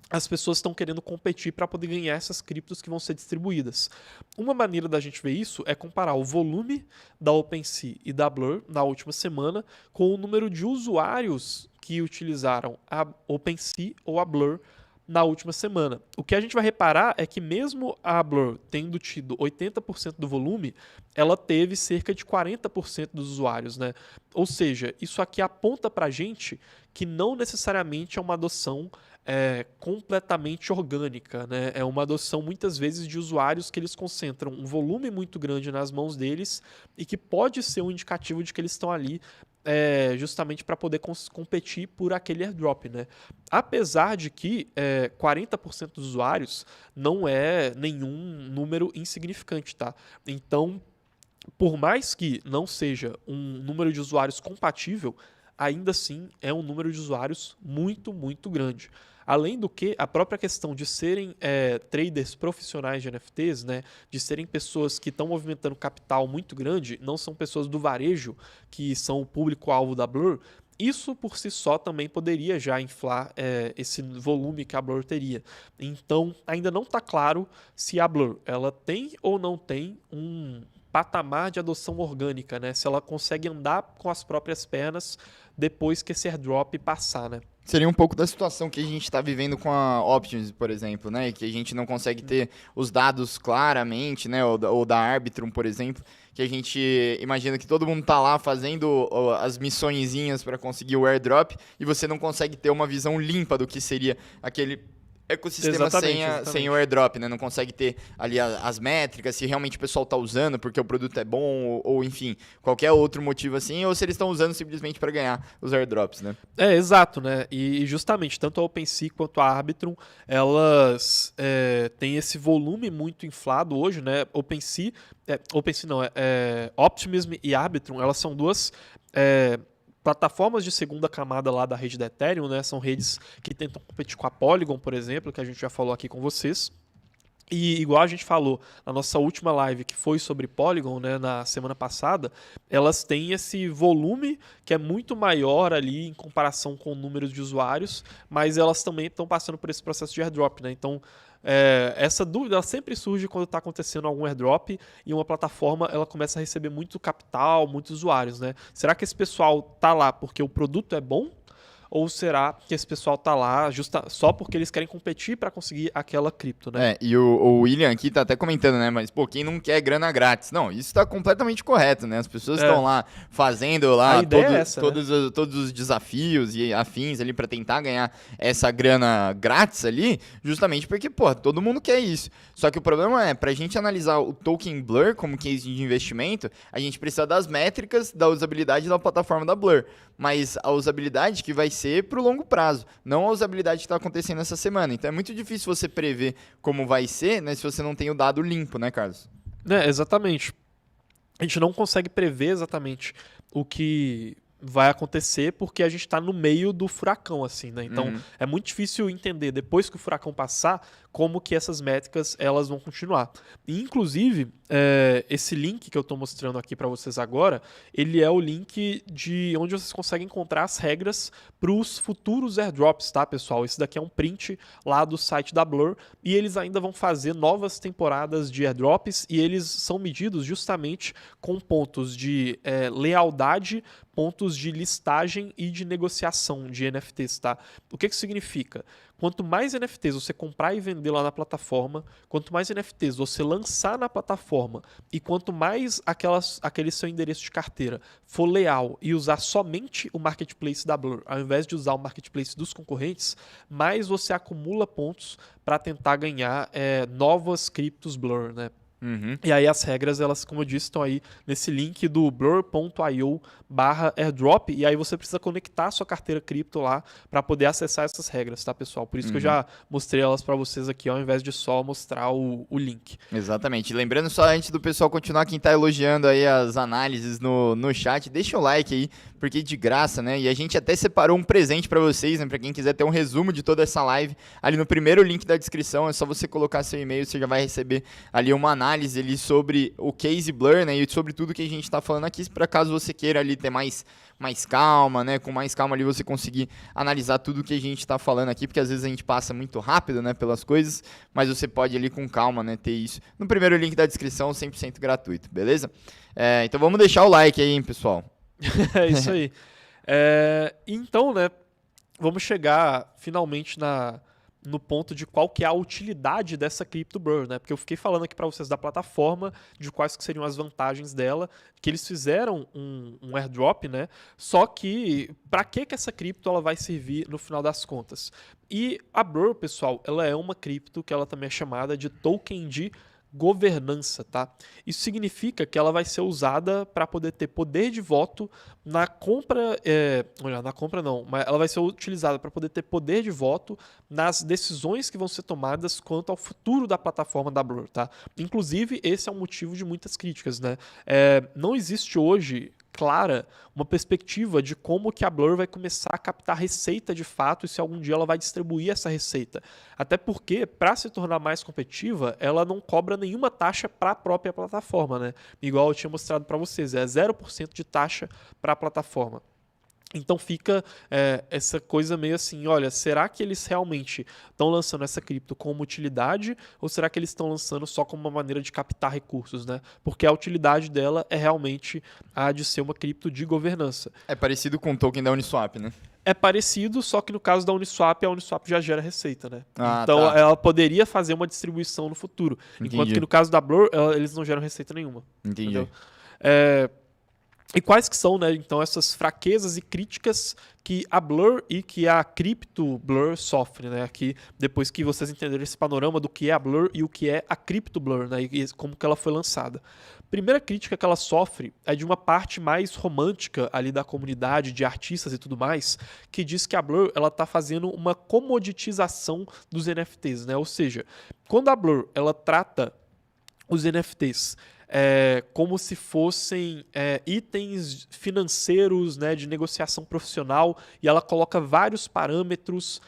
as pessoas estão querendo competir para poder ganhar essas criptos que vão ser distribuídas. Uma maneira da gente ver isso é comparar o volume da OpenSea e da Blur na última semana com o número de usuários que utilizaram a OpenSea ou a Blur na última semana. O que a gente vai reparar é que mesmo a Blur tendo tido 80% do volume, ela teve cerca de 40% dos usuários, né? Ou seja, isso aqui aponta para a gente que não necessariamente é uma adoção completamente orgânica, né? É uma adoção muitas vezes de usuários que eles concentram um volume muito grande nas mãos deles e que pode ser um indicativo de que eles estão ali justamente para poder competir por aquele airdrop, né? Apesar de que 40% dos usuários não é nenhum número insignificante, tá? Então, por mais que não seja um número de usuários compatível, ainda assim é um número de usuários muito, muito grande. Além do que, a própria questão de serem traders profissionais de NFTs, né, de serem pessoas que estão movimentando capital muito grande, não são pessoas do varejo que são o público-alvo da Blur, isso por si só também poderia já inflar esse volume que a Blur teria. Então, ainda não está claro se a Blur ela tem ou não tem um patamar de adoção orgânica, né? Se ela consegue andar com as próprias pernas depois que esse airdrop passar, né? Seria um pouco da situação que a gente está vivendo com a Optimus, por exemplo, né? Que a gente não consegue ter os dados claramente, né? Ou da Arbitrum, por exemplo, que a gente imagina que todo mundo tá lá fazendo as missõezinhas para conseguir o airdrop e você não consegue ter uma visão limpa do que seria aquele ecossistema sem o airdrop, né? Não consegue ter ali as métricas, se realmente o pessoal está usando porque o produto é bom ou enfim, qualquer outro motivo assim, ou se eles estão usando simplesmente para ganhar os airdrops, né? Exato, né? E justamente, tanto a OpenSea quanto a Arbitrum, elas têm esse volume muito inflado hoje, né? OpenSea não, Optimism e Arbitrum, elas são duas plataformas de segunda camada lá da rede da Ethereum, né? São redes que tentam competir com a Polygon, por exemplo, que a gente já falou aqui com vocês. E igual a gente falou na nossa última live, que foi sobre Polygon, né, na semana passada, elas têm esse volume que é muito maior ali em comparação com o número de usuários, mas elas também estão passando por esse processo de airdrop, né? Então, essa dúvida ela sempre surge quando está acontecendo algum airdrop e uma plataforma ela começa a receber muito capital, muitos usuários, né? Será que esse pessoal tá lá porque o produto é bom? ou será que esse pessoal tá lá só porque eles querem competir para conseguir aquela cripto, né? E o William aqui tá até comentando, né? Mas, pô, quem não quer grana grátis? Não, isso tá completamente correto, né? As pessoas estão lá fazendo lá A ideia é essa, todos os desafios e afins ali para tentar ganhar essa grana grátis ali, justamente porque, pô, todo mundo quer isso. Só que o problema é, pra gente analisar o token Blur como case de investimento, a gente precisa das métricas da usabilidade da plataforma da Blur. Mas a usabilidade que vai ser pro longo prazo, não a usabilidade que está acontecendo essa semana. Então é muito difícil você prever como vai ser, né, se você não tem o dado limpo, né, Carlos? Exatamente. A gente não consegue prever exatamente o que vai acontecer porque a gente está no meio do furacão, assim, né? Então é muito difícil entender depois que o furacão passar como que essas métricas elas vão continuar. E, inclusive, esse link que eu estou mostrando aqui para vocês agora, ele é o link de onde vocês conseguem encontrar as regras para os futuros airdrops, tá, pessoal? Esse daqui é um print lá do site da Blur e eles ainda vão fazer novas temporadas de airdrops e eles são medidos justamente com pontos de lealdade, pontos de listagem e de negociação de NFTs, tá? O que significa? Quanto mais NFTs você comprar e vender lá na plataforma, quanto mais NFTs você lançar na plataforma e quanto mais aquele seu endereço de carteira for leal e usar somente o marketplace da Blur, ao invés de usar o marketplace dos concorrentes, mais você acumula pontos para tentar ganhar novas criptos Blur, né? E aí as regras, elas, como eu disse, estão aí nesse link do blur.io/airdrop, e aí você precisa conectar a sua carteira cripto lá para poder acessar essas regras, tá, pessoal? Por isso que eu já mostrei elas para vocês aqui, ao invés de só mostrar o link. Exatamente. Lembrando só, antes do pessoal continuar, quem tá elogiando aí as análises no chat, deixa o like aí, porque de graça, né? E a gente até separou um presente para vocês, né? Para quem quiser ter um resumo de toda essa live, ali no primeiro link da descrição, é só você colocar seu e-mail, você já vai receber ali uma análise ali sobre o case Blur, né, e sobre tudo que a gente está falando aqui, para caso você queira ali ter mais calma, né, com mais calma ali você conseguir analisar tudo que a gente está falando aqui, porque às vezes a gente passa muito rápido, né, pelas coisas, mas você pode ali com calma, né, ter isso no primeiro link da descrição, 100% gratuito, beleza? Então vamos deixar o like aí, hein, pessoal. É isso aí. Então, né, vamos chegar finalmente no ponto de qual que é a utilidade dessa Crypto Blur, né? Porque eu fiquei falando aqui para vocês da plataforma, de quais que seriam as vantagens dela, que eles fizeram um airdrop, né? Só que para que essa cripto ela vai servir no final das contas? E a Blur, pessoal, ela é uma cripto que ela também é chamada de token de governança, tá? Isso significa que ela vai ser usada para poder ter poder de voto na compra, na compra não, mas ela vai ser utilizada para poder ter poder de voto nas decisões que vão ser tomadas quanto ao futuro da plataforma da Blur, tá? Inclusive, esse é um motivo de muitas críticas, né? Não existe hoje clara uma perspectiva de como que a Blur vai começar a captar receita de fato e se algum dia ela vai distribuir essa receita. Até porque, para se tornar mais competitiva, ela não cobra nenhuma taxa para a própria plataforma, né? Igual eu tinha mostrado para vocês, 0% de taxa para a plataforma. Então fica essa coisa meio assim, olha, será que eles realmente estão lançando essa cripto como utilidade ou será que eles estão lançando só como uma maneira de captar recursos, né? Porque a utilidade dela é realmente a de ser uma cripto de governança. É parecido com o token da Uniswap, né? É parecido, só que no caso da Uniswap, a Uniswap já gera receita, né? Ah, então tá. ela poderia fazer uma distribuição no futuro. Entendi. Enquanto que no caso da Blur, eles não geram receita nenhuma. Entendi. Entendeu? E quais que são, né, então, essas fraquezas e críticas que a Blur e que a Crypto Blur sofre, né? Aqui, depois que vocês entenderem esse panorama do que é a Blur e o que é a Crypto Blur, né? E como que ela foi lançada. Primeira crítica que ela sofre é de uma parte mais romântica ali da comunidade, de artistas e tudo mais, que diz que a Blur ela tá fazendo uma comoditização dos NFTs, né? Ou seja, quando a Blur ela trata os NFTs como se fossem itens financeiros, né, de negociação profissional, e ela coloca vários parâmetros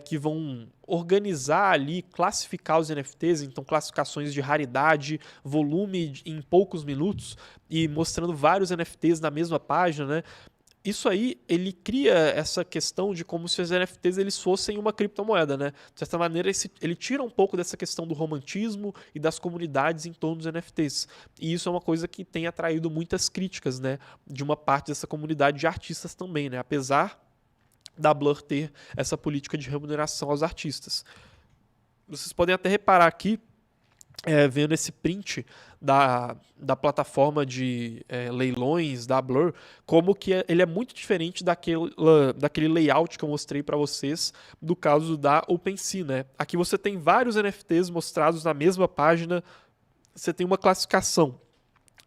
que vão organizar ali, classificar os NFTs, então classificações de raridade, volume em poucos minutos, e mostrando vários NFTs na mesma página, né? Isso aí, ele cria essa questão de como se os NFTs eles fossem uma criptomoeda, né? De certa maneira, ele tira um pouco dessa questão do romantismo e das comunidades em torno dos NFTs. E isso é uma coisa que tem atraído muitas críticas, né? De uma parte dessa comunidade de artistas também, né? Apesar da Blur ter essa política de remuneração aos artistas. Vocês podem até reparar aqui, vendo esse print da plataforma de leilões da Blur, como que ele é muito diferente daquele layout que eu mostrei para vocês do caso da OpenSea, né? Aqui você tem vários NFTs mostrados na mesma página, você tem uma classificação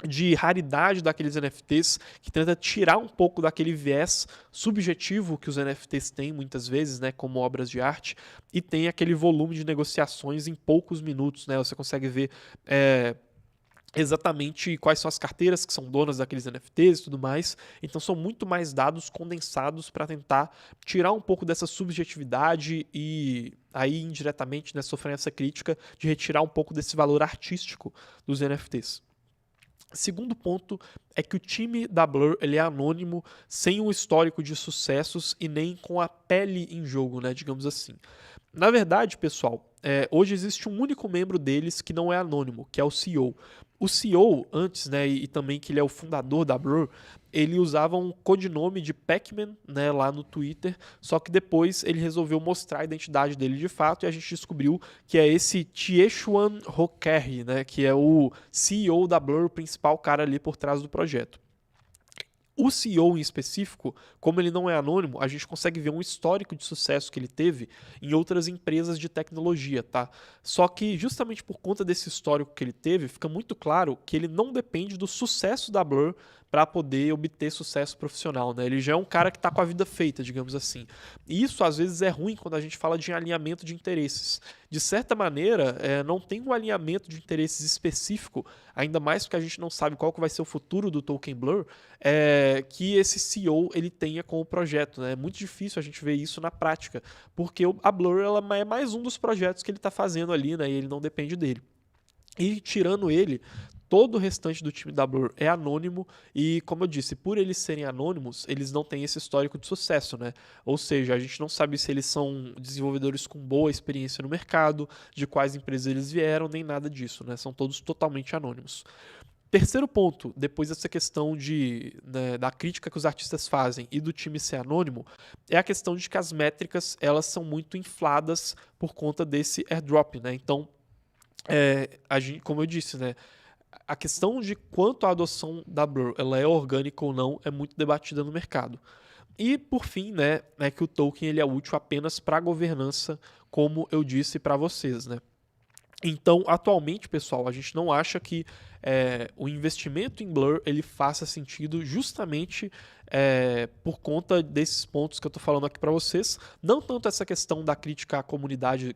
de raridade daqueles NFTs, que tenta tirar um pouco daquele viés subjetivo que os NFTs têm muitas vezes, né, como obras de arte, e tem aquele volume de negociações em poucos minutos, né? Você consegue ver exatamente quais são as carteiras que são donas daqueles NFTs e tudo mais. Então são muito mais dados condensados para tentar tirar um pouco dessa subjetividade e aí indiretamente, né, sofrer essa crítica de retirar um pouco desse valor artístico dos NFTs. Segundo ponto é que o time da Blur ele é anônimo, sem um histórico de sucessos e nem com a pele em jogo, né, digamos assim. Na verdade, pessoal, hoje existe um único membro deles que não é anônimo, que é o CEO. O CEO, antes, né, e também que ele é o fundador da Blur, ele usava um codinome de Pac-Man, né, lá no Twitter, só que depois ele resolveu mostrar a identidade dele de fato e a gente descobriu que é esse Tiechuan Hokerri, né, que é o CEO da Blur, o principal cara ali por trás do projeto. O CEO em específico, como ele não é anônimo, a gente consegue ver um histórico de sucesso que ele teve em outras empresas de tecnologia, tá? Só que justamente por conta desse histórico que ele teve, fica muito claro que ele não depende do sucesso da Blur para poder obter sucesso profissional, né? Ele já é um cara que está com a vida feita, digamos assim. E isso às vezes é ruim quando a gente fala de alinhamento de interesses. De certa maneira, não tem um alinhamento de interesses específico, ainda mais porque a gente não sabe qual que vai ser o futuro do Token Blur, que esse CEO ele tenha com o projeto, né? É muito difícil a gente ver isso na prática, porque a Blur ela é mais um dos projetos que ele está fazendo ali, né? E ele não depende dele. E tirando ele, todo o restante do time da Blur é anônimo e, como eu disse, por eles serem anônimos, eles não têm esse histórico de sucesso, né? Ou seja, a gente não sabe se eles são desenvolvedores com boa experiência no mercado, de quais empresas eles vieram, nem nada disso, né? São todos totalmente anônimos. Terceiro ponto, depois dessa questão da crítica que os artistas fazem e do time ser anônimo, é a questão de que as métricas elas são muito infladas por conta desse airdrop, né? Então, como eu disse, né? A questão de quanto a adoção da Blur ela é orgânica ou não é muito debatida no mercado. E, por fim, né, é que o token ele é útil apenas para a governança, como eu disse para vocês, né? Então, atualmente, pessoal, a gente não acha que o investimento em Blur ele faça sentido justamente por conta desses pontos que eu estou falando aqui para vocês. Não tanto essa questão da crítica à comunidade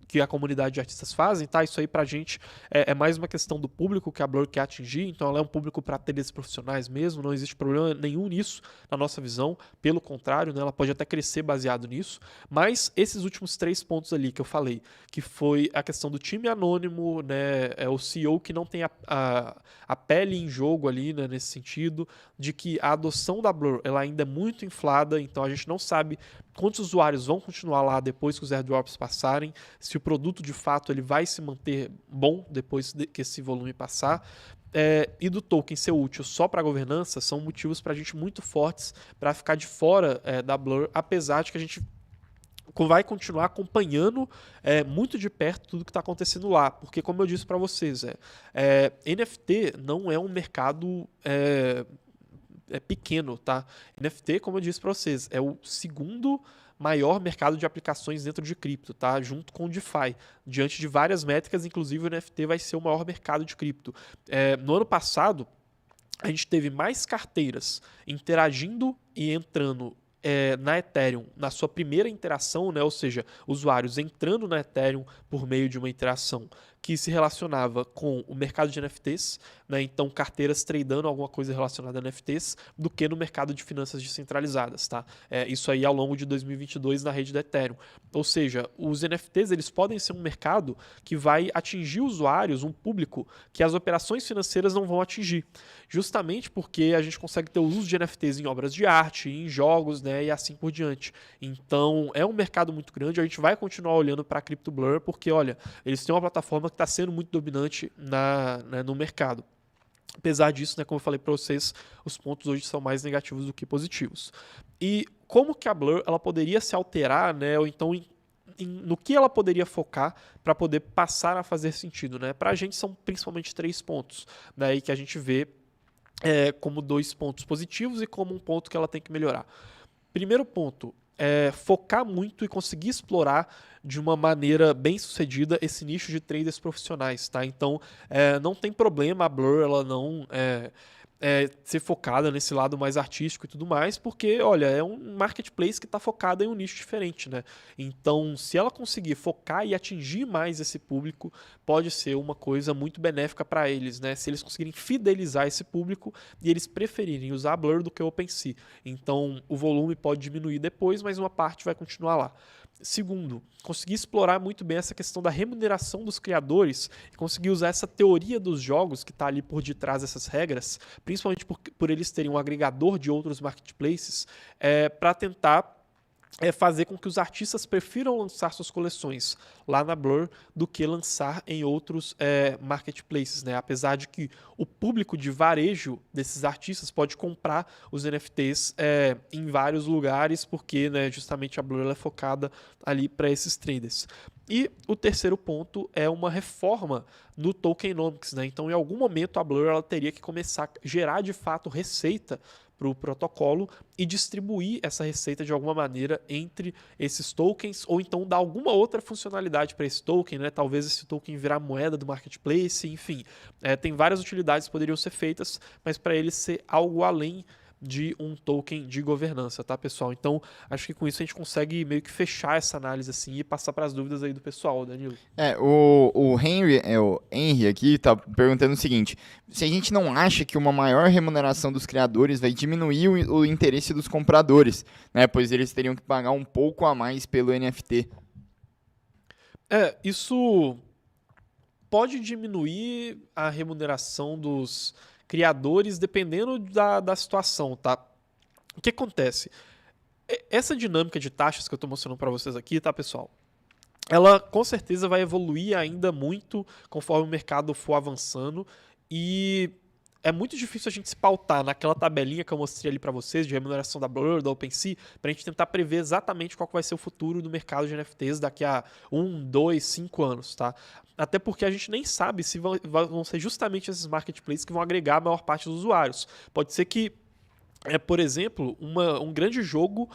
que a comunidade de artistas fazem, tá? Isso aí pra gente é mais uma questão do público que a Blur quer atingir, então ela é um público para teles profissionais mesmo, não existe problema nenhum nisso na nossa visão, pelo contrário, né, ela pode até crescer baseado nisso, mas esses últimos 3 pontos ali que eu falei, que foi a questão do time anônimo, né, o CEO que não tem a pele em jogo ali, né, nesse sentido, de que a adoção da Blur ela ainda é muito inflada, então a gente não sabe quantos usuários vão continuar lá depois que os airdrops passarem, se o produto de fato ele vai se manter bom depois que esse volume passar. E do token ser útil só para governança são motivos para a gente muito fortes para ficar de fora da Blur, apesar de que a gente vai continuar acompanhando muito de perto tudo que está acontecendo lá, porque como eu disse para vocês, NFT não é um mercado pequeno, tá? NFT, como eu disse para vocês, é o segundo maior mercado de aplicações dentro de cripto, tá? Junto com o DeFi. Diante de várias métricas, inclusive o NFT vai ser o maior mercado de cripto. No ano passado, a gente teve mais carteiras interagindo e entrando na Ethereum, na sua primeira interação, né? Ou seja, usuários entrando na Ethereum por meio de uma interação que se relacionava com o mercado de NFTs, né? Então carteiras tradando alguma coisa relacionada a NFTs, do que no mercado de finanças descentralizadas, tá? Isso aí ao longo de 2022 na rede da Ethereum. Ou seja, os NFTs eles podem ser um mercado que vai atingir usuários, um público que as operações financeiras não vão atingir, justamente porque a gente consegue ter o uso de NFTs em obras de arte, em jogos, né? E assim por diante. Então é um mercado muito grande, a gente vai continuar olhando para a CryptoBlur, porque olha, eles têm uma plataforma que está sendo muito dominante no mercado. Apesar disso, né, como eu falei para vocês, os pontos hoje são mais negativos do que positivos. E como que a Blur ela poderia se alterar, né? Ou então no que ela poderia focar para poder passar a fazer sentido, né? Para a gente são principalmente 3 pontos, né? E que a gente vê como 2 pontos positivos e como um ponto que ela tem que melhorar. Primeiro ponto, focar muito e conseguir explorar de uma maneira bem sucedida esse nicho de traders profissionais, tá? Então, não tem problema a Blur ela não ser focada nesse lado mais artístico e tudo mais, porque, olha, é um marketplace que está focado em um nicho diferente, né? Então, se ela conseguir focar e atingir mais esse público, pode ser uma coisa muito benéfica para eles, né? Se eles conseguirem fidelizar esse público e eles preferirem usar a Blur do que o OpenSea. Então, o volume pode diminuir depois, mas uma parte vai continuar lá. Segundo, conseguir explorar muito bem essa questão da remuneração dos criadores e conseguir usar essa teoria dos jogos que está ali por detrás dessas regras, principalmente por eles terem um agregador de outros marketplaces, para tentar fazer com que os artistas prefiram lançar suas coleções lá na Blur do que lançar em outros marketplaces, né? Apesar de que o público de varejo desses artistas pode comprar os NFTs em vários lugares, porque, né, justamente a Blur ela é focada ali para esses traders. E o terceiro ponto é uma reforma no tokenomics, né? Então, em algum momento, a Blur ela teria que começar a gerar de fato receita para o protocolo e distribuir essa receita de alguma maneira entre esses tokens, ou então dar alguma outra funcionalidade para esse token, né? Talvez esse token virar moeda do marketplace, enfim. Tem várias utilidades que poderiam ser feitas, mas para ele ser algo além de um token de governança, tá, pessoal? Então, acho que com isso a gente consegue meio que fechar essa análise assim e passar para as dúvidas aí do pessoal, Danilo. O Henry aqui tá perguntando o seguinte: se a gente não acha que uma maior remuneração dos criadores vai diminuir o interesse dos compradores, né? Pois eles teriam que pagar um pouco a mais pelo NFT. Isso pode diminuir a remuneração dos criadores dependendo da situação, tá? O que acontece? Essa dinâmica de taxas que eu estou mostrando para vocês aqui, tá, pessoal? Ela com certeza vai evoluir ainda muito conforme o mercado for avançando e é muito difícil a gente se pautar naquela tabelinha que eu mostrei ali para vocês de remuneração da Blur, da OpenSea, para a gente tentar prever exatamente qual vai ser o futuro do mercado de NFTs daqui a 1, 2, 5 anos, tá? Até porque a gente nem sabe se vão ser justamente esses marketplaces que vão agregar a maior parte dos usuários. Pode ser que por exemplo, um grande jogo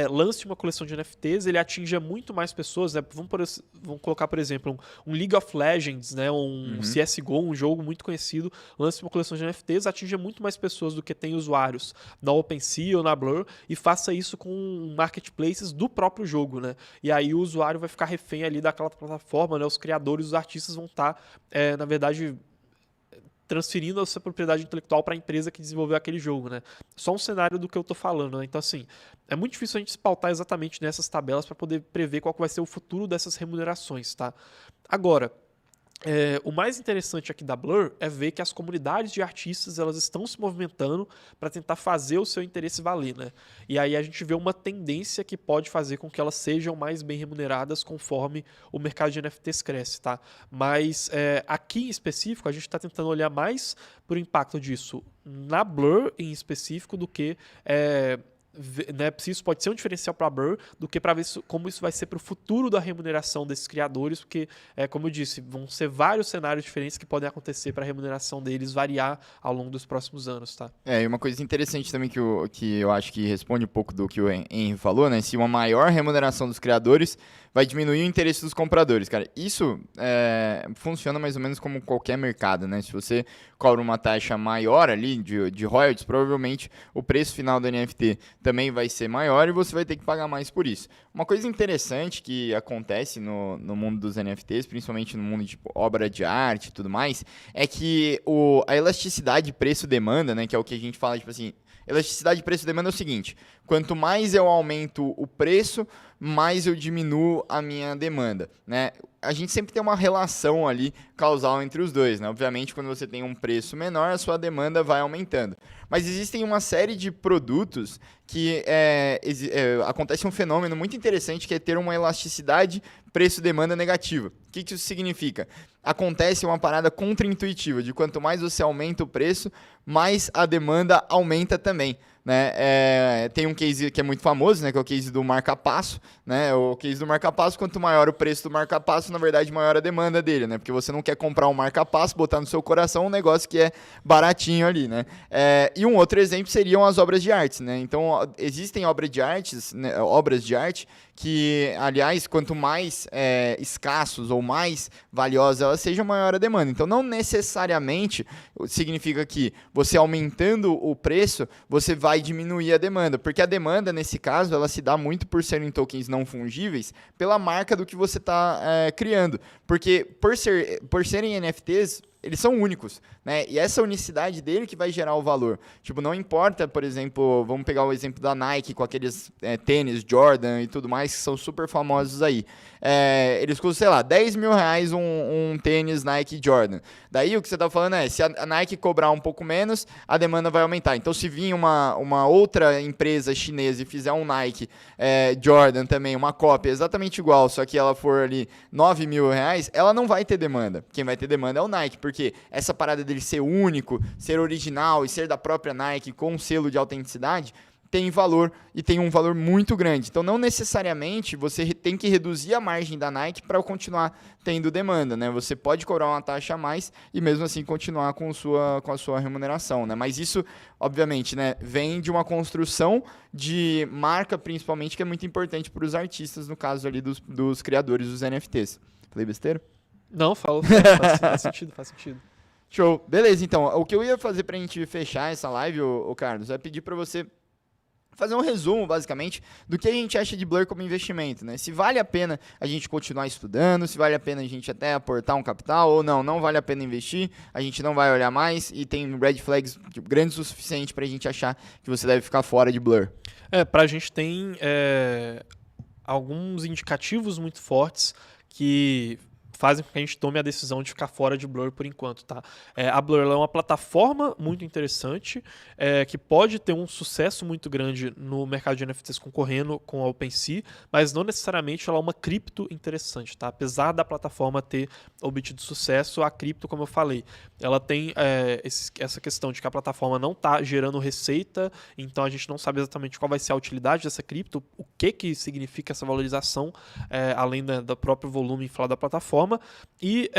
lance uma coleção de NFTs, ele atinja muito mais pessoas, né? Vamos colocar, por exemplo, um League of Legends, né? Um CSGO, um jogo muito conhecido, lance uma coleção de NFTs, atinja muito mais pessoas do que tem usuários na OpenSea ou na Blur, e faça isso com marketplaces do próprio jogo, né? E aí o usuário vai ficar refém ali daquela plataforma, né? Os criadores, os artistas vão estar, na verdade, transferindo a sua propriedade intelectual para a empresa que desenvolveu aquele jogo, né? Só um cenário do que eu estou falando, né? Então, assim, é muito difícil a gente se pautar exatamente nessas tabelas para poder prever qual que vai ser o futuro dessas remunerações, tá? Agora, o mais interessante aqui da Blur é ver que as comunidades de artistas elas estão se movimentando para tentar fazer o seu interesse valer, né? E aí a gente vê uma tendência que pode fazer com que elas sejam mais bem remuneradas conforme o mercado de NFTs cresce, tá? Mas aqui em específico a gente está tentando olhar mais para o impacto disso na Blur em específico do que né, se isso pode ser um diferencial para a Blur do que para ver como isso vai ser para o futuro da remuneração desses criadores, porque, como eu disse, vão ser vários cenários diferentes que podem acontecer para a remuneração deles variar ao longo dos próximos anos, tá? E uma coisa interessante também que eu acho que responde um pouco do que o Henry falou, né? Se uma maior remuneração dos criadores vai diminuir o interesse dos compradores, cara. Isso funciona mais ou menos como qualquer mercado, né? Se você cobra uma taxa maior ali de royalties, provavelmente o preço final do NFT também vai ser maior e você vai ter que pagar mais por isso. Uma coisa interessante que acontece no mundo dos NFTs, principalmente no mundo de obra de arte e tudo mais, é que a elasticidade de preço-demanda, né, que é o que a gente fala, tipo assim, elasticidade de preço-demanda é o seguinte: quanto mais eu aumento o preço, mais eu diminuo a minha demanda, né? A gente sempre tem uma relação ali causal entre os dois, né? Obviamente, quando você tem um preço menor, a sua demanda vai aumentando. Mas existem uma série de produtos que acontece um fenômeno muito interessante, que é ter uma elasticidade preço-demanda negativa. O que isso significa? Acontece uma parada contraintuitiva, de quanto mais você aumenta o preço, mais a demanda aumenta também. Né? Tem um case que é muito famoso, né? Que é o case do marca-passo. Né? O case do marca-passo, quanto maior o preço do marca-passo, na verdade, maior a demanda dele. Né? Porque você não quer comprar um marca-passo, botar no seu coração um negócio que é baratinho ali. Né? E um outro exemplo seriam as obras de arte. Né? Então, existem obras de arte que, aliás, quanto mais escassos ou mais valiosas elas sejam, maior a demanda. Então, não necessariamente significa que você aumentando o preço, você vai diminuir a demanda, porque a demanda, nesse caso, ela se dá muito por serem tokens não fungíveis pela marca do que você está criando. Porque por serem NFTs, eles são únicos, né? E essa unicidade dele que vai gerar o valor. Tipo, não importa, por exemplo, vamos pegar o exemplo da Nike com aqueles tênis Jordan e tudo mais, que são super famosos aí. Eles custam, sei lá, 10 mil reais um tênis Nike Jordan. Daí o que você está falando se a Nike cobrar um pouco menos, a demanda vai aumentar. Então, se vir uma outra empresa chinesa e fizer um Nike Jordan também, uma cópia exatamente igual, só que ela for ali 9 mil reais, ela não vai ter demanda. Quem vai ter demanda é o Nike, porque essa parada dele ser único, ser original e ser da própria Nike com um selo de autenticidade tem valor e tem um valor muito grande. Então, não necessariamente você tem que reduzir a margem da Nike para continuar tendo demanda, né? Você pode cobrar uma taxa a mais e mesmo assim continuar com a sua remuneração, né? Mas isso, obviamente, né, vem de uma construção de marca, principalmente, que é muito importante para os artistas, no caso ali dos criadores dos NFTs. Falei besteira? Não, faz sentido, faz sentido. Show. Beleza, então, o que eu ia fazer pra gente fechar essa live, ô Carlos, é pedir pra você fazer um resumo, basicamente, do que a gente acha de Blur como investimento, né? Se vale a pena a gente continuar estudando, se vale a pena a gente até aportar um capital, ou não vale a pena investir, a gente não vai olhar mais e tem red flags grandes o suficiente pra gente achar que você deve ficar fora de Blur. Pra gente tem alguns indicativos muito fortes que fazem com que a gente tome a decisão de ficar fora de Blur por enquanto, tá? A Blur é uma plataforma muito interessante, que pode ter um sucesso muito grande no mercado de NFTs concorrendo com a OpenSea, mas não necessariamente ela é uma cripto interessante, tá? Apesar da plataforma ter obtido sucesso, a cripto, como eu falei, ela tem essa questão de que a plataforma não está gerando receita, então a gente não sabe exatamente qual vai ser a utilidade dessa cripto, o que significa essa valorização, além do próprio volume inflado da plataforma. E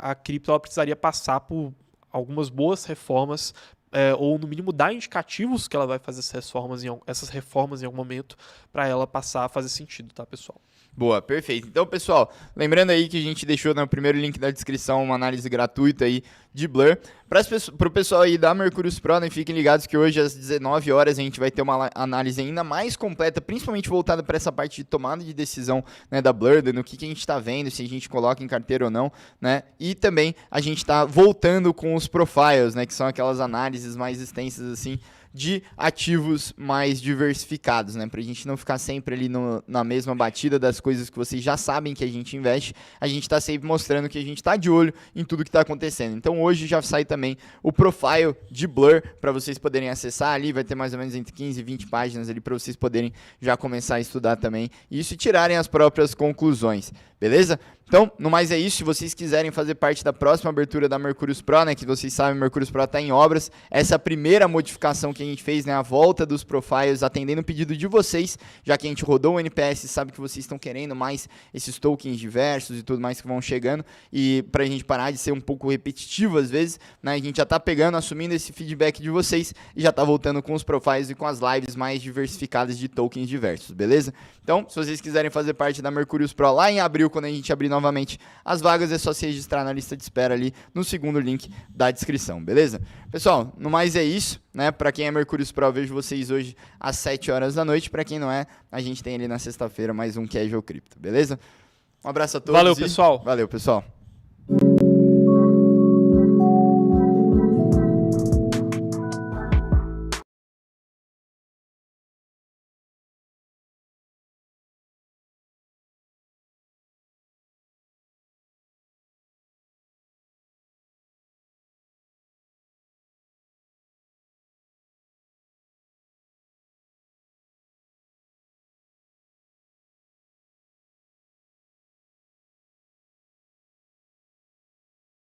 a cripto ela precisaria passar por algumas boas reformas, ou no mínimo dar indicativos que ela vai fazer essas reformas em algum momento para ela passar a fazer sentido, tá, pessoal? Boa, perfeito. Então, pessoal, lembrando aí que a gente deixou no primeiro link da descrição uma análise gratuita aí de Blur. Para o pessoal aí da Mercúrios Pro, né, fiquem ligados que hoje às 19 horas a gente vai ter uma análise ainda mais completa, principalmente voltada para essa parte de tomada de decisão, né, da Blur, no que a gente está vendo, se a gente coloca em carteira ou não, né? E também a gente está voltando com os profiles, né, que são aquelas análises mais extensas assim, de ativos mais diversificados, né? Pra gente não ficar sempre ali na mesma batida das coisas que vocês já sabem que a gente investe, a gente tá sempre mostrando que a gente tá de olho em tudo que tá acontecendo. Então hoje já sai também o profile de Blur para vocês poderem acessar ali, vai ter mais ou menos entre 15 e 20 páginas ali para vocês poderem já começar a estudar também isso e tirarem as próprias conclusões, beleza? Então, no mais é isso. Se vocês quiserem fazer parte da próxima abertura da Mercúrios Pro, né, que vocês sabem, Mercúrios Pro está em obras. Essa é a primeira modificação que a gente fez, né, a volta dos profiles, atendendo o pedido de vocês, já que a gente rodou o NPS, sabe que vocês estão querendo mais esses tokens diversos e tudo mais que vão chegando, e para a gente parar de ser um pouco repetitivo às vezes, né, a gente já está pegando, assumindo esse feedback de vocês e já está voltando com os profiles e com as lives mais diversificadas de tokens diversos, beleza? Então, se vocês quiserem fazer parte da Mercúrios Pro lá em abril, quando a gente abrir novamente as vagas, é só se registrar na lista de espera ali no segundo link da descrição, beleza? Pessoal, no mais é isso, né? Para quem é Mercúrios Pro, eu vejo vocês hoje às 7 horas da noite. Para quem não é, a gente tem ali na sexta-feira mais um Casual Cripto, beleza? Um abraço a todos. Valeu, pessoal. Valeu, pessoal.